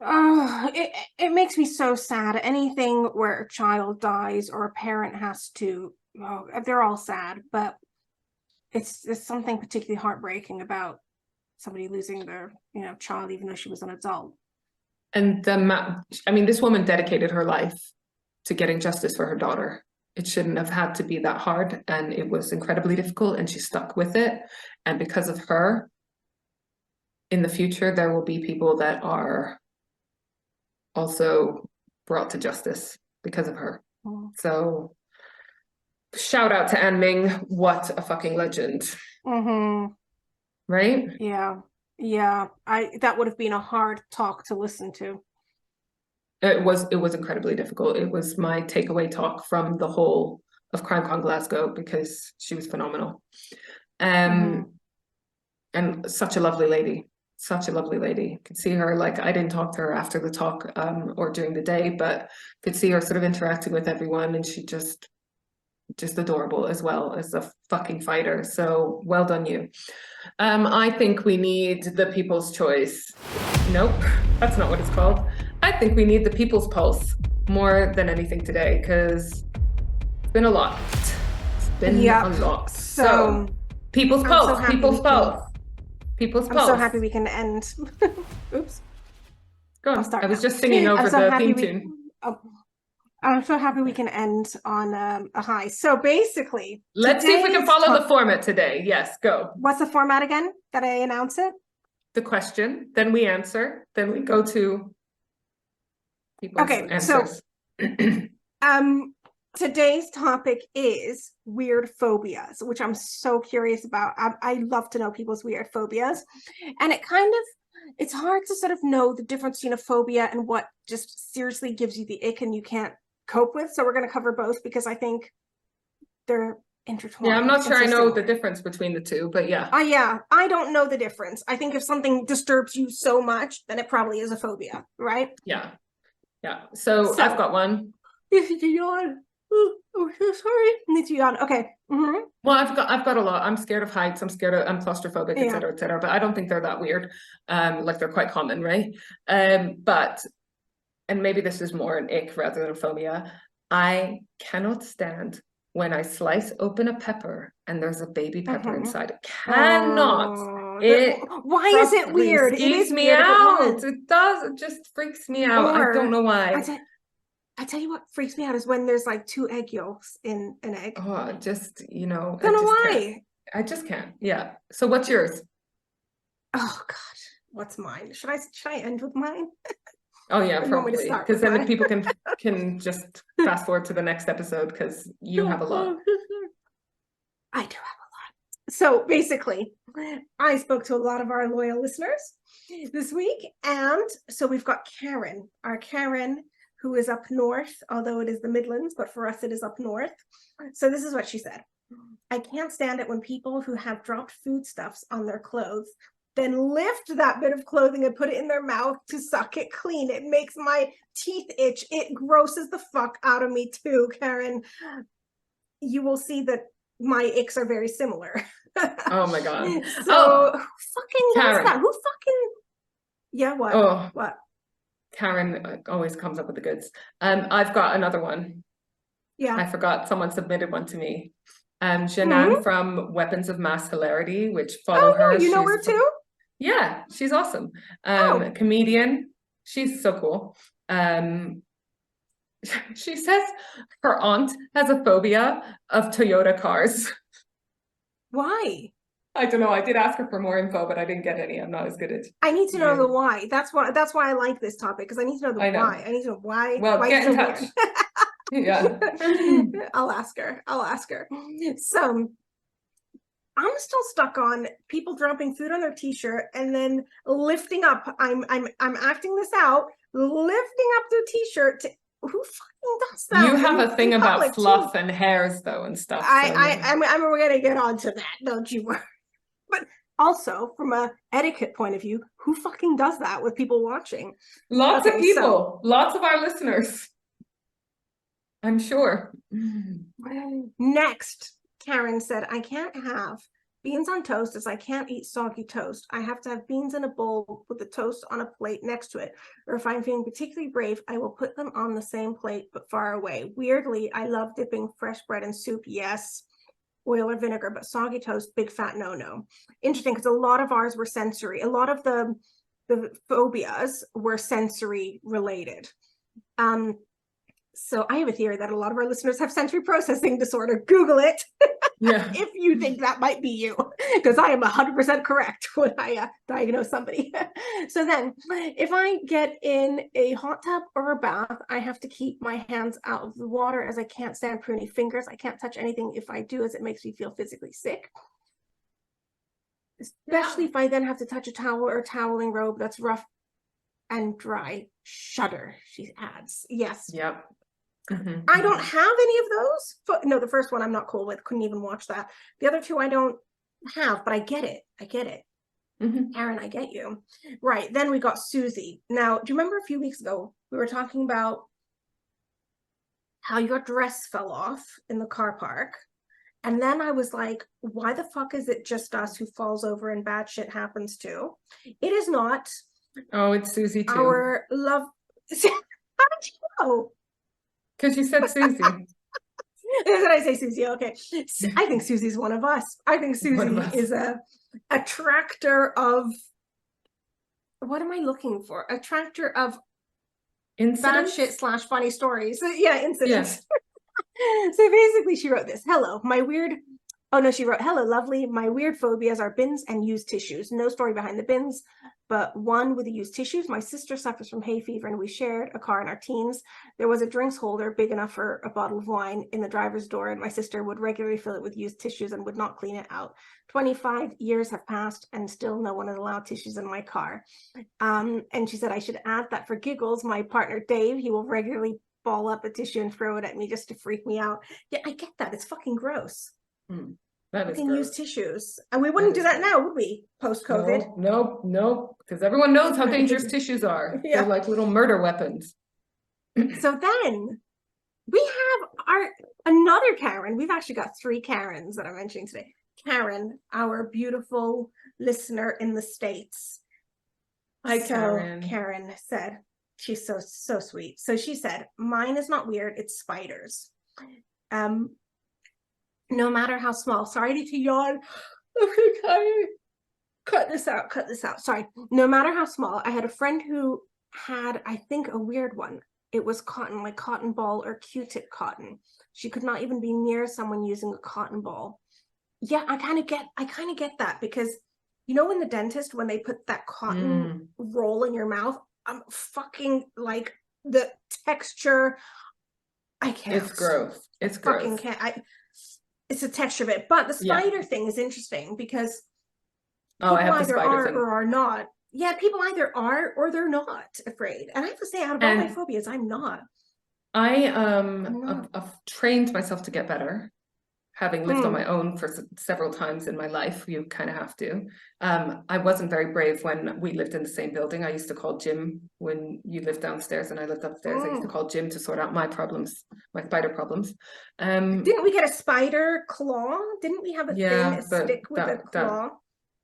Oh, it makes me so sad. Anything where a child dies or a parent has to, oh, they're all sad, but it's something particularly heartbreaking about somebody losing their, child, even though she was an adult. And I mean, this woman dedicated her life to getting justice for her daughter. It shouldn't have had to be that hard, and it was incredibly difficult, and she stuck with it. And because of her, in the future, there will be people that are also brought to justice because of her. So shout out to Anne Ming. What a fucking legend. Right? Yeah. That would have been a hard talk to listen to. It was incredibly difficult. It was my takeaway talk from the whole of CrimeCon Glasgow because she was phenomenal. And such a lovely lady. Such a lovely lady. Could see her, like, I didn't talk to her after the talk or during the day, but could see her sort of interacting with everyone, and she just adorable as well as a fucking fighter. So well done you. I think we need the people's choice. Nope, that's not what it's called. I think we need the people's pulse more than anything today because it's been a lot. It's been a lot. So people's pulse, people's pulse. People's pulse. I'm so happy we can end. Oops. Go on. I was just singing over the theme tune. I'm so happy we can end on a high. So basically, let's see if we can follow the format today. Yes, go. What's the format again? That I announce it? The question, then we answer, then we go to people's answers. So today's topic is weird phobias, which I'm so curious about. I love to know people's weird phobias. And it's hard to sort of know the difference between a phobia and what just seriously gives you the ick and you can't cope with. So we're going to cover both because I think they're intertwined. Yeah, I'm not sure I know the difference between the two, but yeah. Yeah, I don't know the difference. I think if something disturbs you so much, then it probably is a phobia, right? Yeah. So I've got one. Need to yawn. Oh, so sorry. Need to yawn. Okay. Well, I've got a lot. I'm scared of heights. I'm claustrophobic, etc., etc. But I don't think they're that weird. Like they're quite common, right? But and maybe this is more an ick rather than a phobia. I cannot stand when I slice open a pepper and there's a baby pepper inside. It cannot. Why is it weird? It is me out. It does. It just freaks me out. I don't know why. I tell you what freaks me out is when there's like 2 egg yolks in an egg. Oh, just, I don't know why. I just can't. Yeah. So what's yours? Oh God, what's mine? Should I end with mine? Oh yeah, probably. Because then the people can just fast forward to the next episode because you have a lot. I do have a lot. So basically, I spoke to a lot of our loyal listeners this week, and so we've got Karen, our Karen, who is up north, although it is the Midlands, but for us it is up north. So this is what she said. I can't stand it when people who have dropped foodstuffs on their clothes then lift that bit of clothing and put it in their mouth to suck it clean. It makes my teeth itch. It grosses the fuck out of me too, Karen. You will see that my icks are very similar. Oh my God. So who fucking does Karen. that? Who fucking... Yeah, what? Oh. What? Karen always comes up with the goods. I've got another one. Yeah. I forgot someone submitted one to me. Janan from Weapons of Mass Hilarity, which follow her. You know her too? Yeah, she's awesome. Oh, Comedian. She's so cool. She says her aunt has a phobia of Toyota cars. why? I don't know. I did ask her for more info, but I didn't get any. I'm not as good at I need to know the you. why. That's why I like this topic, because I need to know the I know. why. I need to know why Well, it's get in so touch. weird. Yeah. I'll ask her. I'll ask her. So I'm still stuck on people dropping food on their t-shirt and then lifting up. I'm acting this out, lifting up their t-shirt. Who fucking does You that have a thing in about public too? fluff and hairs though and stuff. So yeah. I'm gonna get onto that. Don't you worry. But also, from a etiquette point of view, who fucking does that with people watching? Lots of Okay, so people, lots of our listeners, I'm sure. next, Karen said, I can't have beans on toast as I can't eat soggy toast. I have to have beans in a bowl with the toast on a plate next to it. Or if I'm feeling particularly brave, I will put them on the same plate but far away. Weirdly, I love dipping fresh bread in soup. Yes. Oil or vinegar, but soggy toast, big fat no. Interesting, because a lot of ours were sensory. A lot of the phobias were sensory related. So I have a theory that a lot of our listeners have sensory processing disorder. Google it. Yeah. If you think that might be you, because I am 100% correct when I diagnose somebody. So then, if I get in a hot tub or a bath, I have to keep my hands out of the water as I can't stand pruny fingers. I can't touch anything if I do, as it makes me feel physically sick. Especially if I then have to touch a towel or a toweling robe that's rough and dry. Shudder, she adds. Yes. Yep. Mm-hmm. I don't have any of those. No, the first one I'm not cool with. Couldn't even watch that. The other two I don't have, but I get it. I get it. Mm-hmm. Aaron, I get you. Right. Then we got Susie. Now, do you remember a few weeks ago we were talking about how your dress fell off in the car park? And then I was like, why the fuck is it just us who falls over and bad shit happens to? It is not. Oh, it's Susie too. Our love. How did you know? Because you said Susie. Did I say Susie? Okay. I think Susie's one of us. I think Susie is a tractor of, what am I looking for? A tractor of bad shit / funny stories. Yeah, incidents. Yeah. So basically she wrote this. Hello, my weird, oh no, she wrote, hello, lovely. My weird phobias are bins and used tissues. No story behind the bins, but one with the used tissues. My sister suffers from hay fever and we shared a car in our teens. There was a drinks holder big enough for a bottle of wine in the driver's door, and my sister would regularly fill it with used tissues and would not clean it out. 25 years have passed and still no one has allowed tissues in my car. And she said, I should add that for giggles, my partner Dave, he will regularly ball up a tissue and throw it at me just to freak me out. Yeah, I get that. It's fucking gross. That is gross. Use tissues. And we wouldn't do that now, would we? Post-COVID? No, because everyone knows how dangerous tissues are. Yeah. They're like little murder weapons. So then we have another Karen. We've actually got 3 Karens that I'm mentioning today. Karen, our beautiful listener in the States. Hi, Karen. Karen said, she's so sweet. So she said, mine is not weird, it's spiders. No matter how small. Sorry to yawn. Okay, cut this out. Sorry. No matter how small. I had a friend who had, I think, a weird one. It was cotton, like cotton ball or Q-tip cotton. She could not even be near someone using a cotton ball. Yeah, I kind of get that, because you know, in the dentist, when they put that cotton roll in your mouth, I'm fucking like the texture. I can't. It's gross. It's gross. Fucking can't. It's a texture of it. But the spider thing is interesting because people either are or are not. Yeah, people either are or they're not afraid. And I have to say, out of all my phobias, I'm not. I've trained myself to get better. Having lived on my own for several times in my life, you kind of have to. I wasn't very brave when we lived in the same building. I used to call Jim when you lived downstairs and I lived upstairs. I used to call Jim to sort out my problems, my spider problems. Didn't we get a spider claw? Didn't we have a stick with a claw?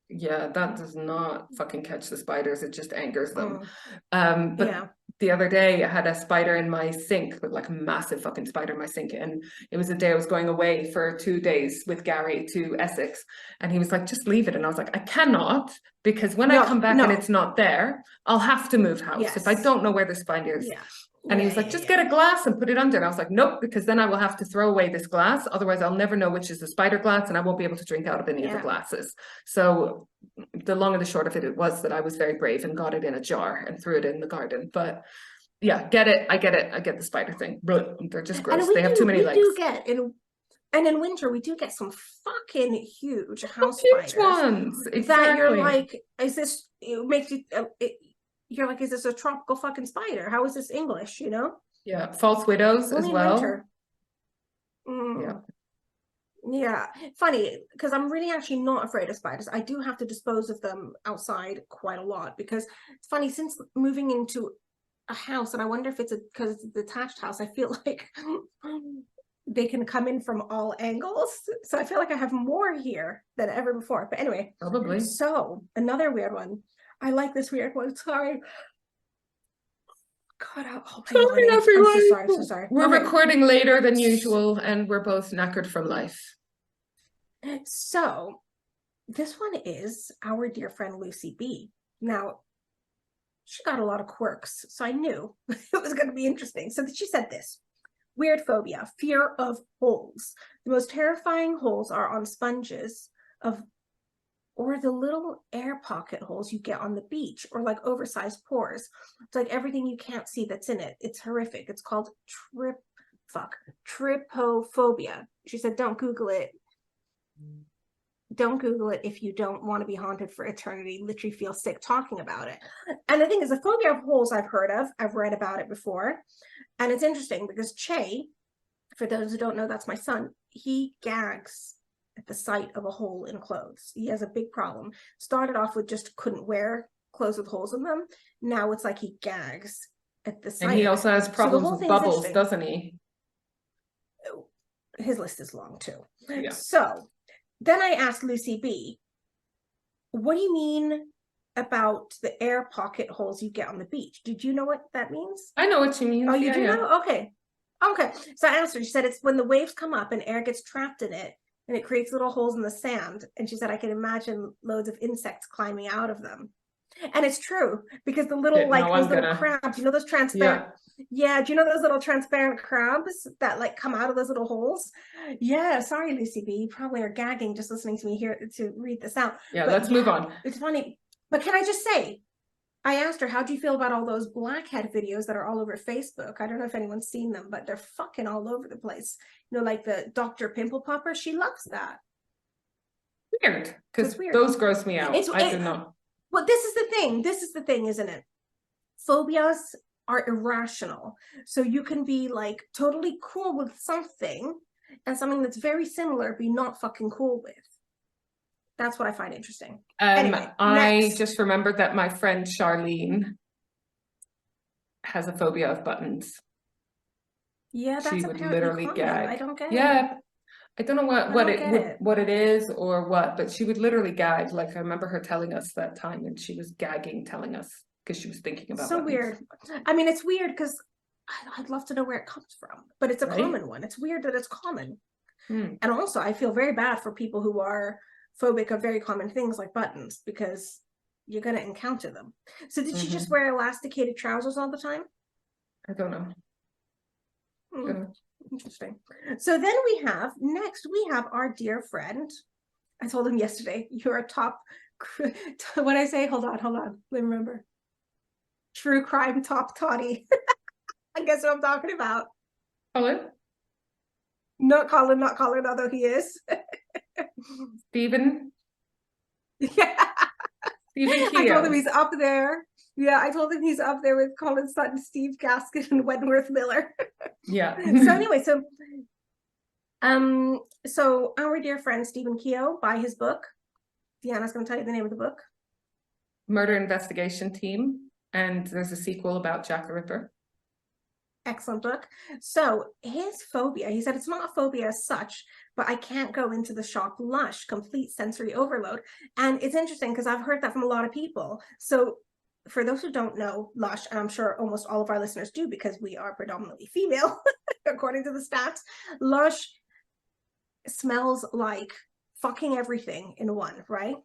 Yeah, that does not fucking catch the spiders. It just angers them. But the other day I had a spider in my sink, with like a massive fucking spider in my sink, and it was a day I was going away for 2 days with Gary to Essex, and he was like, just leave it. And I was like, I cannot, because when I come back and it's not there, I'll have to move house if I don't know where the spider is. Yeah. And he was like, just get a glass and put it under. And I was like, nope, because then I will have to throw away this glass. Otherwise, I'll never know which is the spider glass, and I won't be able to drink out of any of the glasses. So the long and the short of it was that I was very brave and got it in a jar and threw it in the garden. But yeah, get it. I get it. I get the spider thing. They're just gross. They have too many legs. And in winter, we do get some fucking huge house huge spiders. Ones. Exactly. That you're like, is this, it makes you, you're like, is this a tropical fucking spider? How is this English, you know? Yeah, false widows as well. Yeah. Yeah, funny, because I'm really actually not afraid of spiders. I do have to dispose of them outside quite a lot, because it's funny, since moving into a house, and I wonder if it's because it's a detached house, I feel like they can come in from all angles. So I feel like I have more here than ever before. But anyway, probably. So another weird one. I like this weird one. Sorry. God, oh my sorry, everyone. I'm so sorry. So sorry. We're recording later than usual, and we're both knackered from life. So this one is our dear friend Lucy B. Now, she got a lot of quirks, so I knew it was going to be interesting. So she said this: weird phobia, fear of holes. The most terrifying holes are on sponges or the little air pocket holes you get on the beach, or like oversized pores. It's like everything you can't see that's in it. It's horrific. It's called trypophobia. She said, don't Google it. Don't Google it if you don't want to be haunted for eternity. Literally feel sick talking about it. And the thing is, a phobia of holes I've heard of. I've read about it before. And it's interesting because Che, for those who don't know, that's my son, he gags at the sight of a hole in clothes. He has a big problem. Started off with just couldn't wear clothes with holes in them. Now it's like he gags at the sight. And he also has problems with bubbles, doesn't he? His list is long too. Yeah. So then I asked Lucy B, what do you mean about the air pocket holes you get on the beach? Did you know what that means? I know what she means. Oh, you do know? Okay. Okay. So I asked her, she said it's when the waves come up and air gets trapped in it, and it creates little holes in the sand. And she said, I can imagine loads of insects climbing out of them. And it's true, because the little, those little crabs, you know, those transparent, do you know those little transparent crabs that like come out of those little holes? Yeah, sorry, Lucy B, you probably are gagging just listening to me here to read this out. Yeah, but let's move on. It's funny. But can I just say, I asked her, how do you feel about all those blackhead videos that are all over Facebook? I don't know if anyone's seen them, but they're fucking all over the place. You know, like the Dr. Pimple Popper, she loves that. Weird, because those gross me out. I do not. Well, this is the thing. This is the thing, isn't it? Phobias are irrational. So you can be like totally cool with something, and something that's very similar be not fucking cool with. That's what I find interesting. Anyway, I just remembered that my friend Charlene has a phobia of buttons. Yeah, that's she would literally gag. I don't get it. Yeah, I don't know what it is or what, but she would literally gag. Like I remember her telling us that time, and she was gagging, telling us because she was thinking about. So buttons. Weird. I mean, it's weird because I'd love to know where it comes from, but it's a common one. It's weird that it's common, and also I feel very bad for people who are phobic of very common things like buttons, because you're going to encounter them. So did she just wear elasticated trousers all the time? I don't know. Interesting. So then we have our dear friend. I told him yesterday, you're a top, what I say? Hold on. Let me remember. True crime top toddy. I guess what I'm talking about. Colin? Not Colin, although he is. Stephen? Yeah. Stephen Keogh. I told him he's up there. Yeah, I told him he's up there with Colin Sutton, Steve Gaskin, and Wentworth Miller. Yeah. So anyway, so our dear friend Stephen Keogh, by his book, Deanna's going to tell you the name of the book. Murder Investigation Team, and there's a sequel about Jack the Ripper. Excellent book. So his phobia, he said it's not a phobia as such, but I can't go into the shop lush, complete sensory overload. And it's interesting because I've heard that from a lot of people. So for those who don't know, Lush, and I'm sure almost all of our listeners do because we are predominantly female, according to the stats, Lush smells like fucking everything in one, right?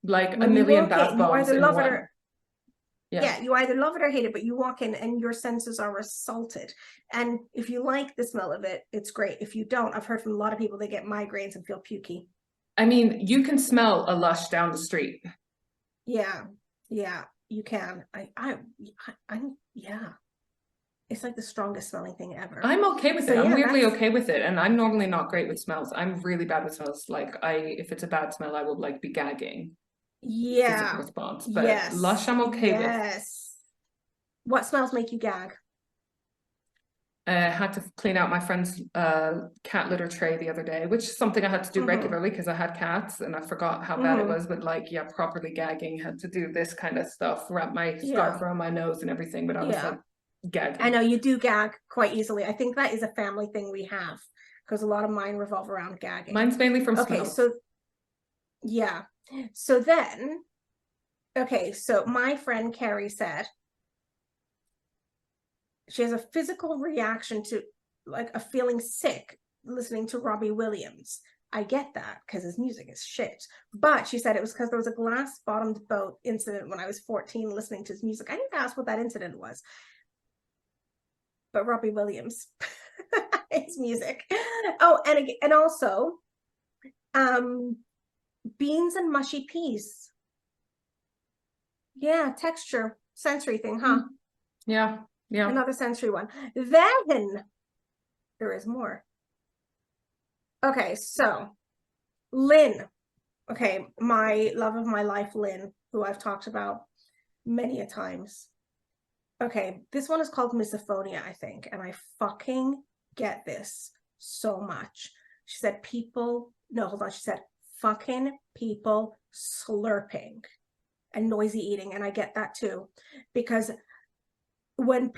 Like When a you million walk bath in, you bombs either in love it one. or Yeah. you either love it or hate it, but you walk in and your senses are assaulted. And if you like the smell of it, it's great. If you don't, I've heard from a lot of people they get migraines and feel pukey. I mean, you can smell a Lush down the street. Yeah, you can. Yeah. It's like the strongest smelling thing ever. I'm okay with So it. I'm yeah, weirdly that's- okay with it. And I'm normally not great with smells. I'm really bad with smells. Like if it's a bad smell, I will like be gagging. Physical Yeah. response. But Lush, Yes. I'm okay with. Yes. What smells make you gag? I had to clean out my friend's cat litter tray the other day, which is something I had to do regularly because I had cats and I forgot how bad it was. But like, yeah, properly gagging, had to do this kind of stuff, wrap my scarf around my nose and everything. But I was like gagging. I know you do gag quite easily. I think that is a family thing we have because a lot of mine revolve around gagging. Mine's mainly from okay, smells. so yeah. So then, okay, so my friend Carrie said she has a physical reaction to like a feeling sick listening to Robbie Williams. I get that because his music is shit. But she said it was because there was a glass-bottomed boat incident when I was 14 listening to his music. I didn't ask what that incident was. But Robbie Williams, his music. Oh, and also, beans and mushy peas. Yeah, texture, sensory thing, huh? Yeah. Another sensory one. Then there is more. Okay, so Lynn. Okay, my love of my life, Lynn, who I've talked about many a times. Okay, this one is called misophonia, I think, and I fucking get this so much. She said she said fucking people slurping and noisy eating, and I get that too, because when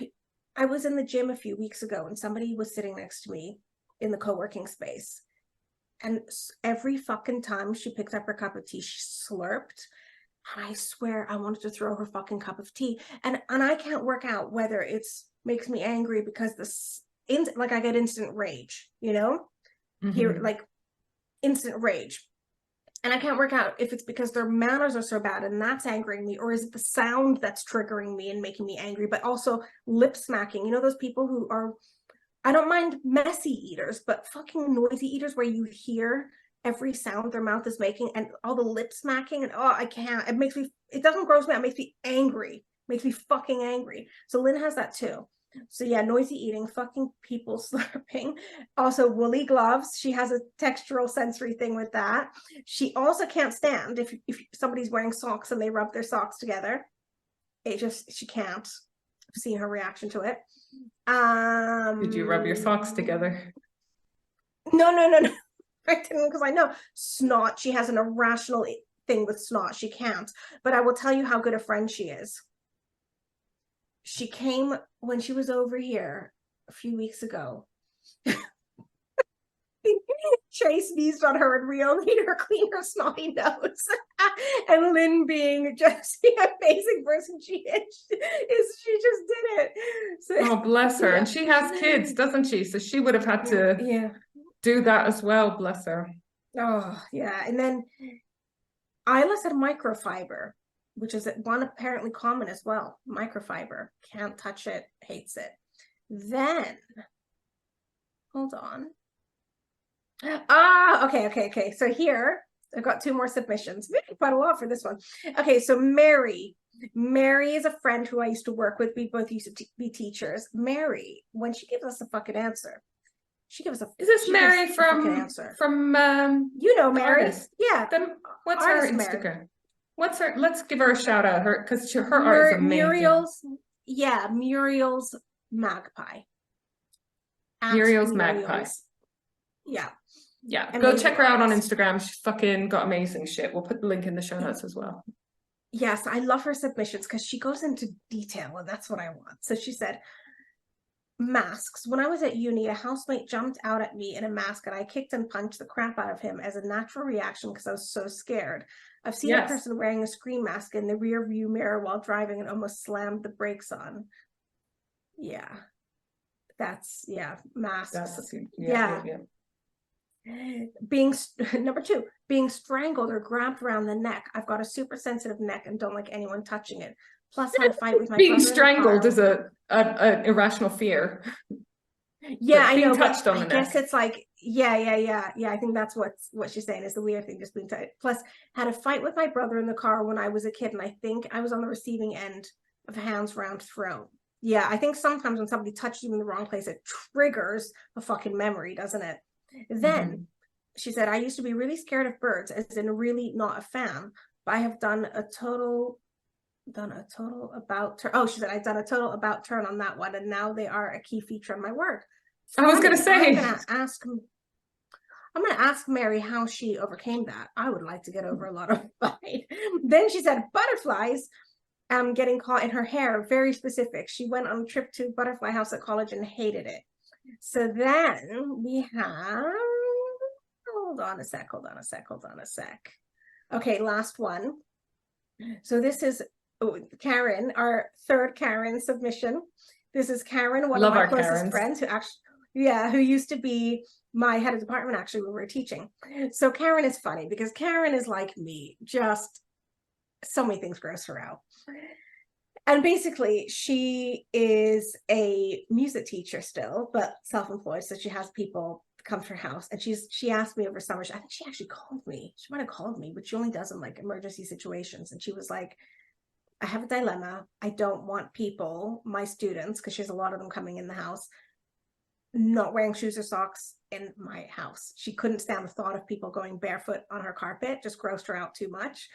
I was in the gym a few weeks ago and somebody was sitting next to me in the co-working space, and every fucking time she picked up her cup of tea, she slurped. And I swear I wanted to throw her fucking cup of tea. And I can't work out whether it's makes me angry because like I get instant rage, you know? Here, like instant rage. And I can't work out if it's because their manners are so bad and that's angering me, or is it the sound that's triggering me and making me angry, but also lip smacking. You know, those people who are, I don't mind messy eaters, but fucking noisy eaters where you hear every sound their mouth is making and all the lip smacking, and I can't. It doesn't gross me out, it makes me angry. It makes me fucking angry. So Lynn has that too. So yeah, noisy eating, fucking people slurping. Also woolly gloves. She has a textural sensory thing with that. She also can't stand if somebody's wearing socks and they rub their socks together. She can't. I've seen her reaction to it. Did you rub your socks together? No. I didn't, because I know snot. She has an irrational thing with snot. She can't. But I will tell you how good a friend she is. She came when she was over here a few weeks ago. Chase sneezed on her and Rio made her clean her snotty nose. And Lynn, being just the amazing person she is, she just did it. So, oh, bless her. And she has kids, doesn't she? So she would have had to do that as well, bless her. Oh, yeah. And then Isla said microfiber, which is one apparently common as well. Microfiber. Can't touch it, hates it. Then, hold on. Okay. So here, I've got two more submissions. Quite a lot for this one. Okay, so Mary. Mary is a friend who I used to work with. We both used to be teachers. Mary, when she gives us a fucking answer, she gives a. Is this Mary from you know Mary? artist. Yeah. Then what's her Instagram? Mary. What's her? Let's give her a shout out. Her because her art is amazing. Muriel's Magpie. Muriel's Magpie. Yeah. Yeah. Go check her out on Instagram. She's fucking got amazing shit. We'll put the link in the show notes as well. Yes, I love her submissions because she goes into detail and that's what I want. So she said, masks. When I was at uni, a housemate jumped out at me in a mask and I kicked and punched the crap out of him as a natural reaction because I was so scared. I've seen a Yes. person wearing a screen mask in the rear view mirror while driving and almost slammed the brakes on. Yeah. That's, yeah, masks. Yeah. Being number 2, being strangled or grabbed around the neck. I've got a super sensitive neck and don't like anyone touching it. Plus, had a fight with my Being brother in the strangled car. is an irrational fear. Yeah, But I being know, but touched on the I guess neck. it's like, yeah. I think that's what she's saying is the weird thing, just being tight. Plus, had a fight with my brother in the car when I was a kid, and I think I was on the receiving end of hands round throat. Yeah, I think sometimes when somebody touches you in the wrong place, it triggers a fucking memory, doesn't it? Then she said, I used to be really scared of birds, as in really not a fan, but I have done a total about turn. Oh, she said, I've done a total about turn on that one, and now they are a key feature of my work. I was gonna say, I'm gonna ask Mary how she overcame that. I would like to get over a lot of fight. Then she said, butterflies getting caught in her hair, very specific. She went on a trip to Butterfly House at college and hated it. So then we have, hold on a sec. Okay, last one. So this is Karen, our third Karen submission. This is Karen, one of my closest friends who used to be my head of department actually when we were teaching. So Karen is funny because Karen is like me, just so many things gross her out. And basically she is a music teacher still, but self-employed. So she has people come to her house, and she asked me over summer, I think she actually called me. She might have called me, but she only does in like emergency situations. And she was like, I have a dilemma. I don't want people, my students, because she has a lot of them coming in the house, not wearing shoes or socks in my house. She couldn't stand the thought of people going barefoot on her carpet, just grossed her out too much.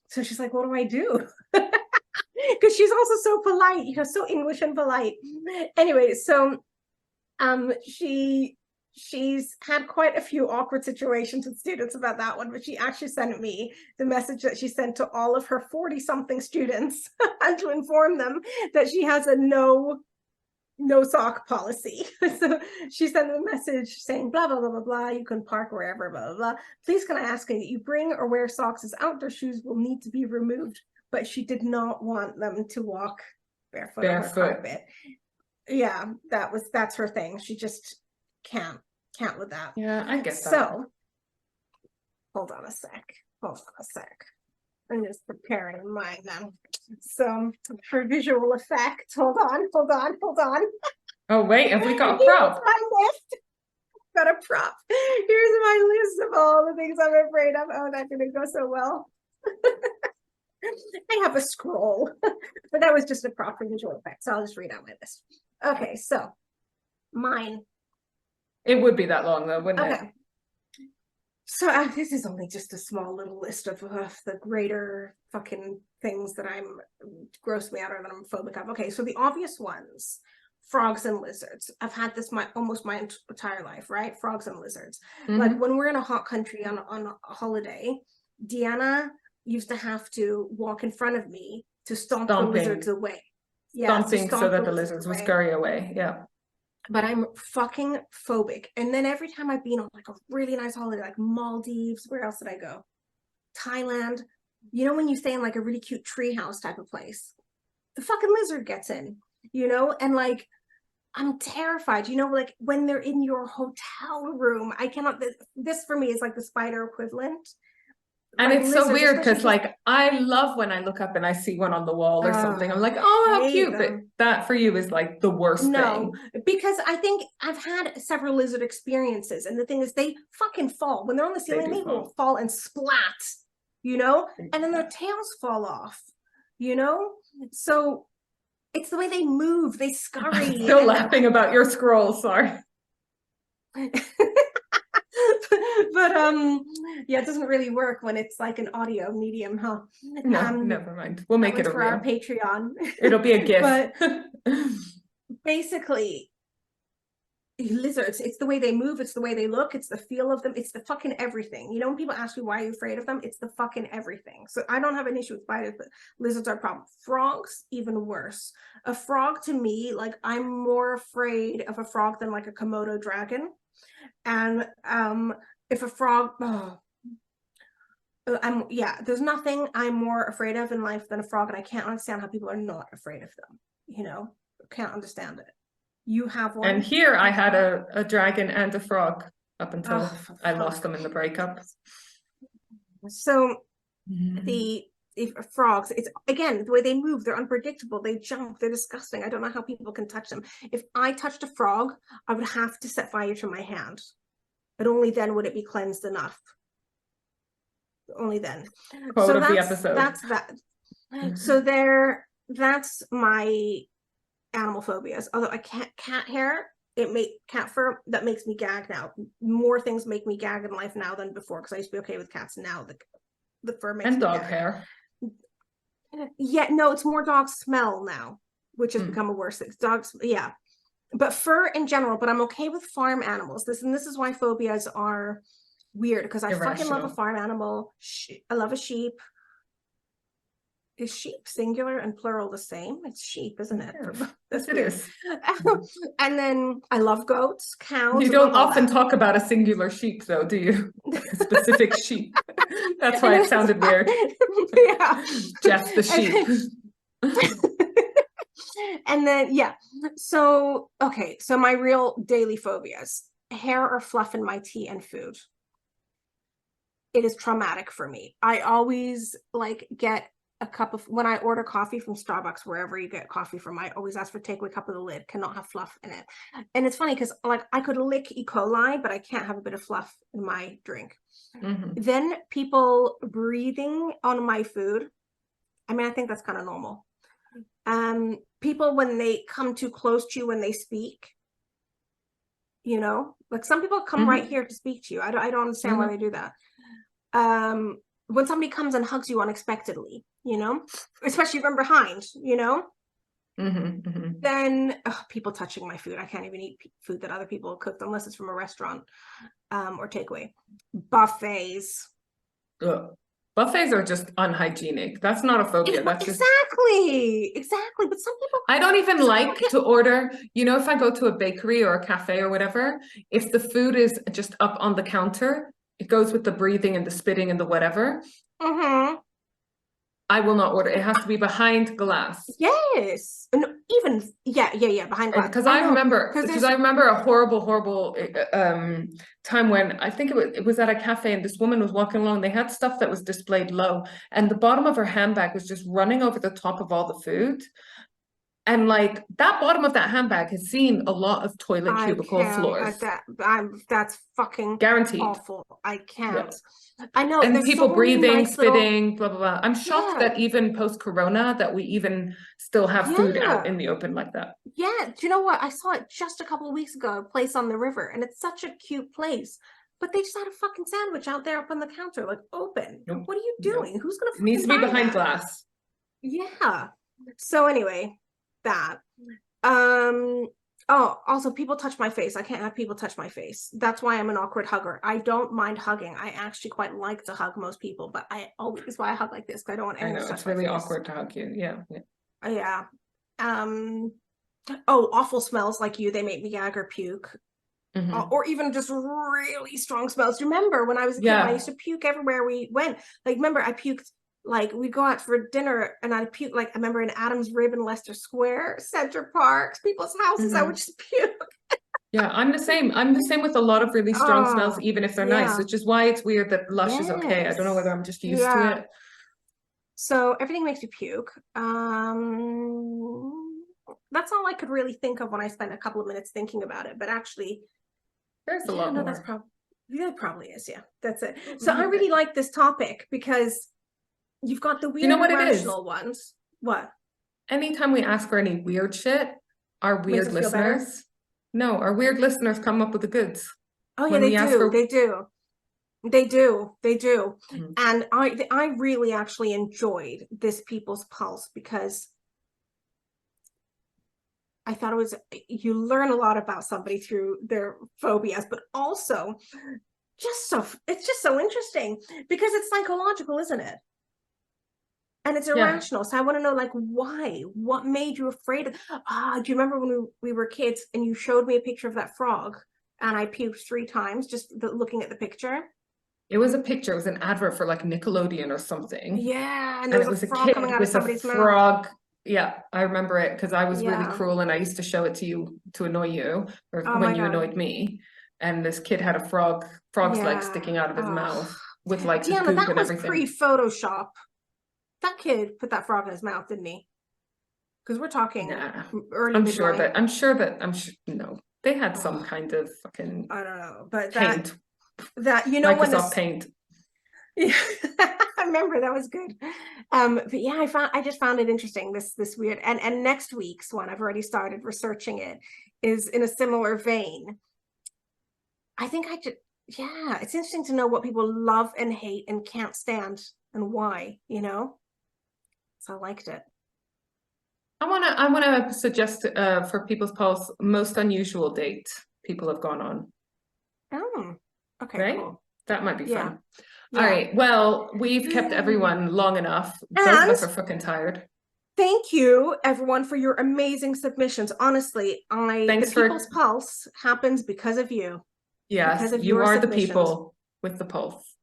So she's like, what do I do? Because she's also so polite, so English and polite. Anyway, so she's had quite a few awkward situations with students about that one, but she actually sent me the message that she sent to all of her 40-something students and to inform them that she has a no sock policy. So she sent them a message saying blah blah blah blah blah, you can park wherever, blah blah blah. Please can I ask that you bring or wear socks, as outdoor shoes will need to be removed. But she did not want them to walk barefoot on her carpet. Yeah, that's her thing. She just can't with that. Yeah, I get that. So hold on a sec. I'm just preparing mine now. So for visual effect, hold on. Oh wait, have we got a prop? Got a prop. Here's my list of all the things I'm afraid of. Oh, that didn't go so well. I have a scroll, but that was just a prop for visual effect. So I'll just read out my list. Okay, so mine. It would be that long though, wouldn't it? So this is only just a small little list of the greater fucking things that I'm gross me out or that I'm phobic of. Okay, so the obvious ones: frogs and lizards. I've had this almost my entire life, right? Frogs and lizards. Like when we're in a hot country on a holiday, Deanna used to have to walk in front of me to stomp the lizards away. Yeah, stomping so that the lizards would scurry away. Yeah. But I'm fucking phobic. And then every time I've been on like a really nice holiday, like Maldives, where else did I go? Thailand. You know, when you stay in like a really cute treehouse type of place, the fucking lizard gets in, and like, I'm terrified, like when they're in your hotel room, I cannot, this for me is like the spider equivalent. And like it's so weird because like I love when I look up and I see one on the wall or something. I'm like, oh, how cute. But that for you is like the worst thing. Because I think I've had several lizard experiences, and the thing is they fucking fall. When they're on the ceiling, they will fall and splat, and then their tails fall off, So it's the way they move, they scurry. I'm still laughing about your scroll, sorry. But yeah, it doesn't really work when it's like an audio medium, huh? No, never mind. We'll make it for our Patreon. It'll be a gift. But basically, lizards, it's the way they move, it's the way they look, it's the feel of them, it's the fucking everything. You know, when people ask me why are you afraid of them, it's the fucking everything. So I don't have an issue with spiders, but lizards are a problem. Frogs, even worse. A frog, to me, like, I'm more afraid of a frog than like a Komodo dragon. And if a frog, there's nothing I'm more afraid of in life than a frog, and I can't understand how people are not afraid of them. You know, can't understand it. You have one. And here I had a dragon and a frog up until I lost them in the sake. breakup. So if frogs, it's again the way they move, they're unpredictable, they jump, they're disgusting. I don't know how people can touch them. If I touched a frog, I would have to set fire to my hand, but only then would it be cleansed enough. Only then. Quote So of the episode. that's that. So that's my animal phobias. Although I can't, cat hair, cat fur, that makes me gag now. More things make me gag in life now than before, because I used to be okay with cats. Now the fur makes and me dog gag. hair. Yeah, no, it's more dog smell now, which has become a worse thing. Dogs, yeah, but fur in general. But I'm okay with farm animals. This is why phobias are weird, because I fucking love a farm animal. I love a sheep. Is sheep singular and plural the same? It's sheep, isn't it? Yes, it is. And then I love goats, cows. You don't often talk about a singular sheep, though, do you? A specific sheep. That's why it sounded weird. Yeah. Just the sheep. And then, yeah. So, okay. So my real daily phobias: hair or fluff in my tea and food. It is traumatic for me. I always like get a cup of, when I order coffee from Starbucks, wherever you get coffee from, I always ask for takeaway cup with a lid, cannot have fluff in it. And it's funny because like I could lick E. coli, but I can't have a bit of fluff in my drink. Then people breathing on my food, I mean, I think that's kind of normal. People, when they come too close to you when they speak, you know, like some people come right here to speak to you. I don't understand why they do that. When somebody comes and hugs you unexpectedly, you know, especially from behind, you know, then people touching my food. I can't even eat food that other people cooked unless it's from a restaurant or takeaway. Buffets. Buffets are just unhygienic. That's not a phobia. That's exactly. But some people, I don't even like to order, you know, if I go to a bakery or a cafe or whatever, if the food is just up on the counter, it goes with the breathing and the spitting and the whatever. I will not order. It has to be behind glass. Yes. And even behind glass. Because I remember a horrible time when I think it was at a cafe and this woman was walking along. They had stuff that was displayed low, and the bottom of her handbag was just running over the top of all the food. And like that bottom of that handbag has seen a lot of toilet cubicle floors. That's fucking guaranteed. Awful. I can't. Yeah. I know. And people breathing, nice spitting, blah, blah, blah. I'm shocked that even post-corona that we even still have food out in the open like that. Yeah. Do you know what? I saw it just a couple of weeks ago, a place on the river, and it's such a cute place. But they just had a fucking sandwich out there up on the counter, like open. Nope. What are you doing? Nope. Who's gonna It needs to be behind glass. Yeah. So anyway, that. Also people touch my face. I can't have people touch my face. That's why I'm an awkward hugger. I don't mind hugging. I actually quite like to hug most people, but that's why I hug like this, because I don't want anyone to touch my face. It's really awkward to hug you. Yeah. Yeah. Awful smells like you, they make me gag or puke. Or even just really strong smells. Do you remember when I was a kid, I used to puke everywhere we went? Like, remember, I puked, like, we'd go out for dinner and I'd puke, like, I remember in Adams Rib in Leicester Square, Center Parks, people's houses, I would just puke. Yeah, I'm the same. I'm the same with a lot of really strong smells, even if they're nice, which is why it's weird that Lush is okay. I don't know whether I'm just used to it. So everything makes you puke. That's all I could really think of when I spent a couple of minutes thinking about it. But actually, there's a lot more. That probably is. Yeah, that's it. So I really like this topic because you've got the weird, irrational ones. What? Anytime we ask for any weird shit, our weird listeners, our weird listeners come up with the goods. Oh yeah, they do. And I really actually enjoyed this People's Pulse because I thought it was, you learn a lot about somebody through their phobias, but also it's just so interesting because it's psychological, isn't it? And it's irrational. So I want to know, like, why? What made you afraid of? Do you remember when we were kids and you showed me a picture of that frog and I puked 3 times just looking at the picture? It was a picture. It was an advert for like Nickelodeon or something. Yeah, and And there it was was a a frog coming kid out of with a somebody's mouth. frog. Yeah, I remember it because I was really Yeah. cruel and I used to show it to you to annoy you, or Oh my when you God. annoyed me. And this kid had a frog's leg Yeah. sticking out of his Oh. mouth with like the Deanna, goop that and was everything. pre-Photoshop. That kid put that frog in his mouth, didn't he? Because we're talking early I'm midnight. sure no, they had some kind of fucking I don't know, but paint, that you know, when Microsoft Paint. Yeah, I remember that was good. But yeah, I just found it interesting, this weird, and next week's one, I've already started researching it, is in a similar vein. I think yeah, it's interesting to know what people love and hate and can't stand and why, you know? So I liked it. I wanna suggest for People's Pulse most unusual date people have gone on. Oh, okay, Right? cool. That might be Yeah. fun. Yeah. All right. Well, we've kept everyone long enough. Both of us are fucking tired. Thank you, everyone, for your amazing submissions. Honestly, the People's Pulse happens because of you. Yes, because of you your are the submissions. people with the pulse.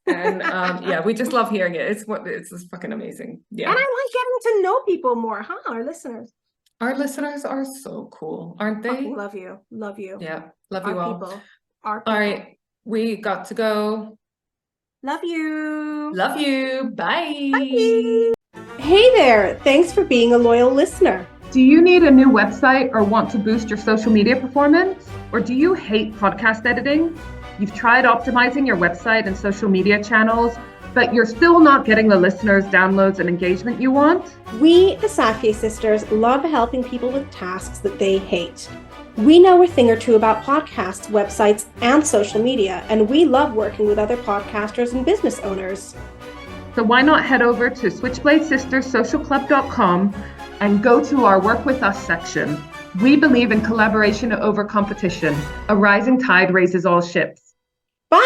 And yeah, we just love hearing it. It's just fucking amazing. Yeah. And I like getting to know people more, huh? Our listeners. Our listeners are so cool, aren't they? Fucking love you. Love you. Yeah, love Our you all. people. Our people. All right, we got to go. Love you. Love you. Bye. Bye. Hey there. Thanks for being a loyal listener. Do you need a new website or want to boost your social media performance? Or do you hate podcast editing? You've tried optimizing your website and social media channels, but you're still not getting the listeners, downloads, and engagement you want? We, the Safier sisters, love helping people with tasks that they hate. We know a thing or two about podcasts, websites, and social media, and we love working with other podcasters and business owners. So why not head over to switchbladesisterssocialclub.com and go to our Work With Us section. We believe in collaboration over competition. A rising tide raises all ships. Bye!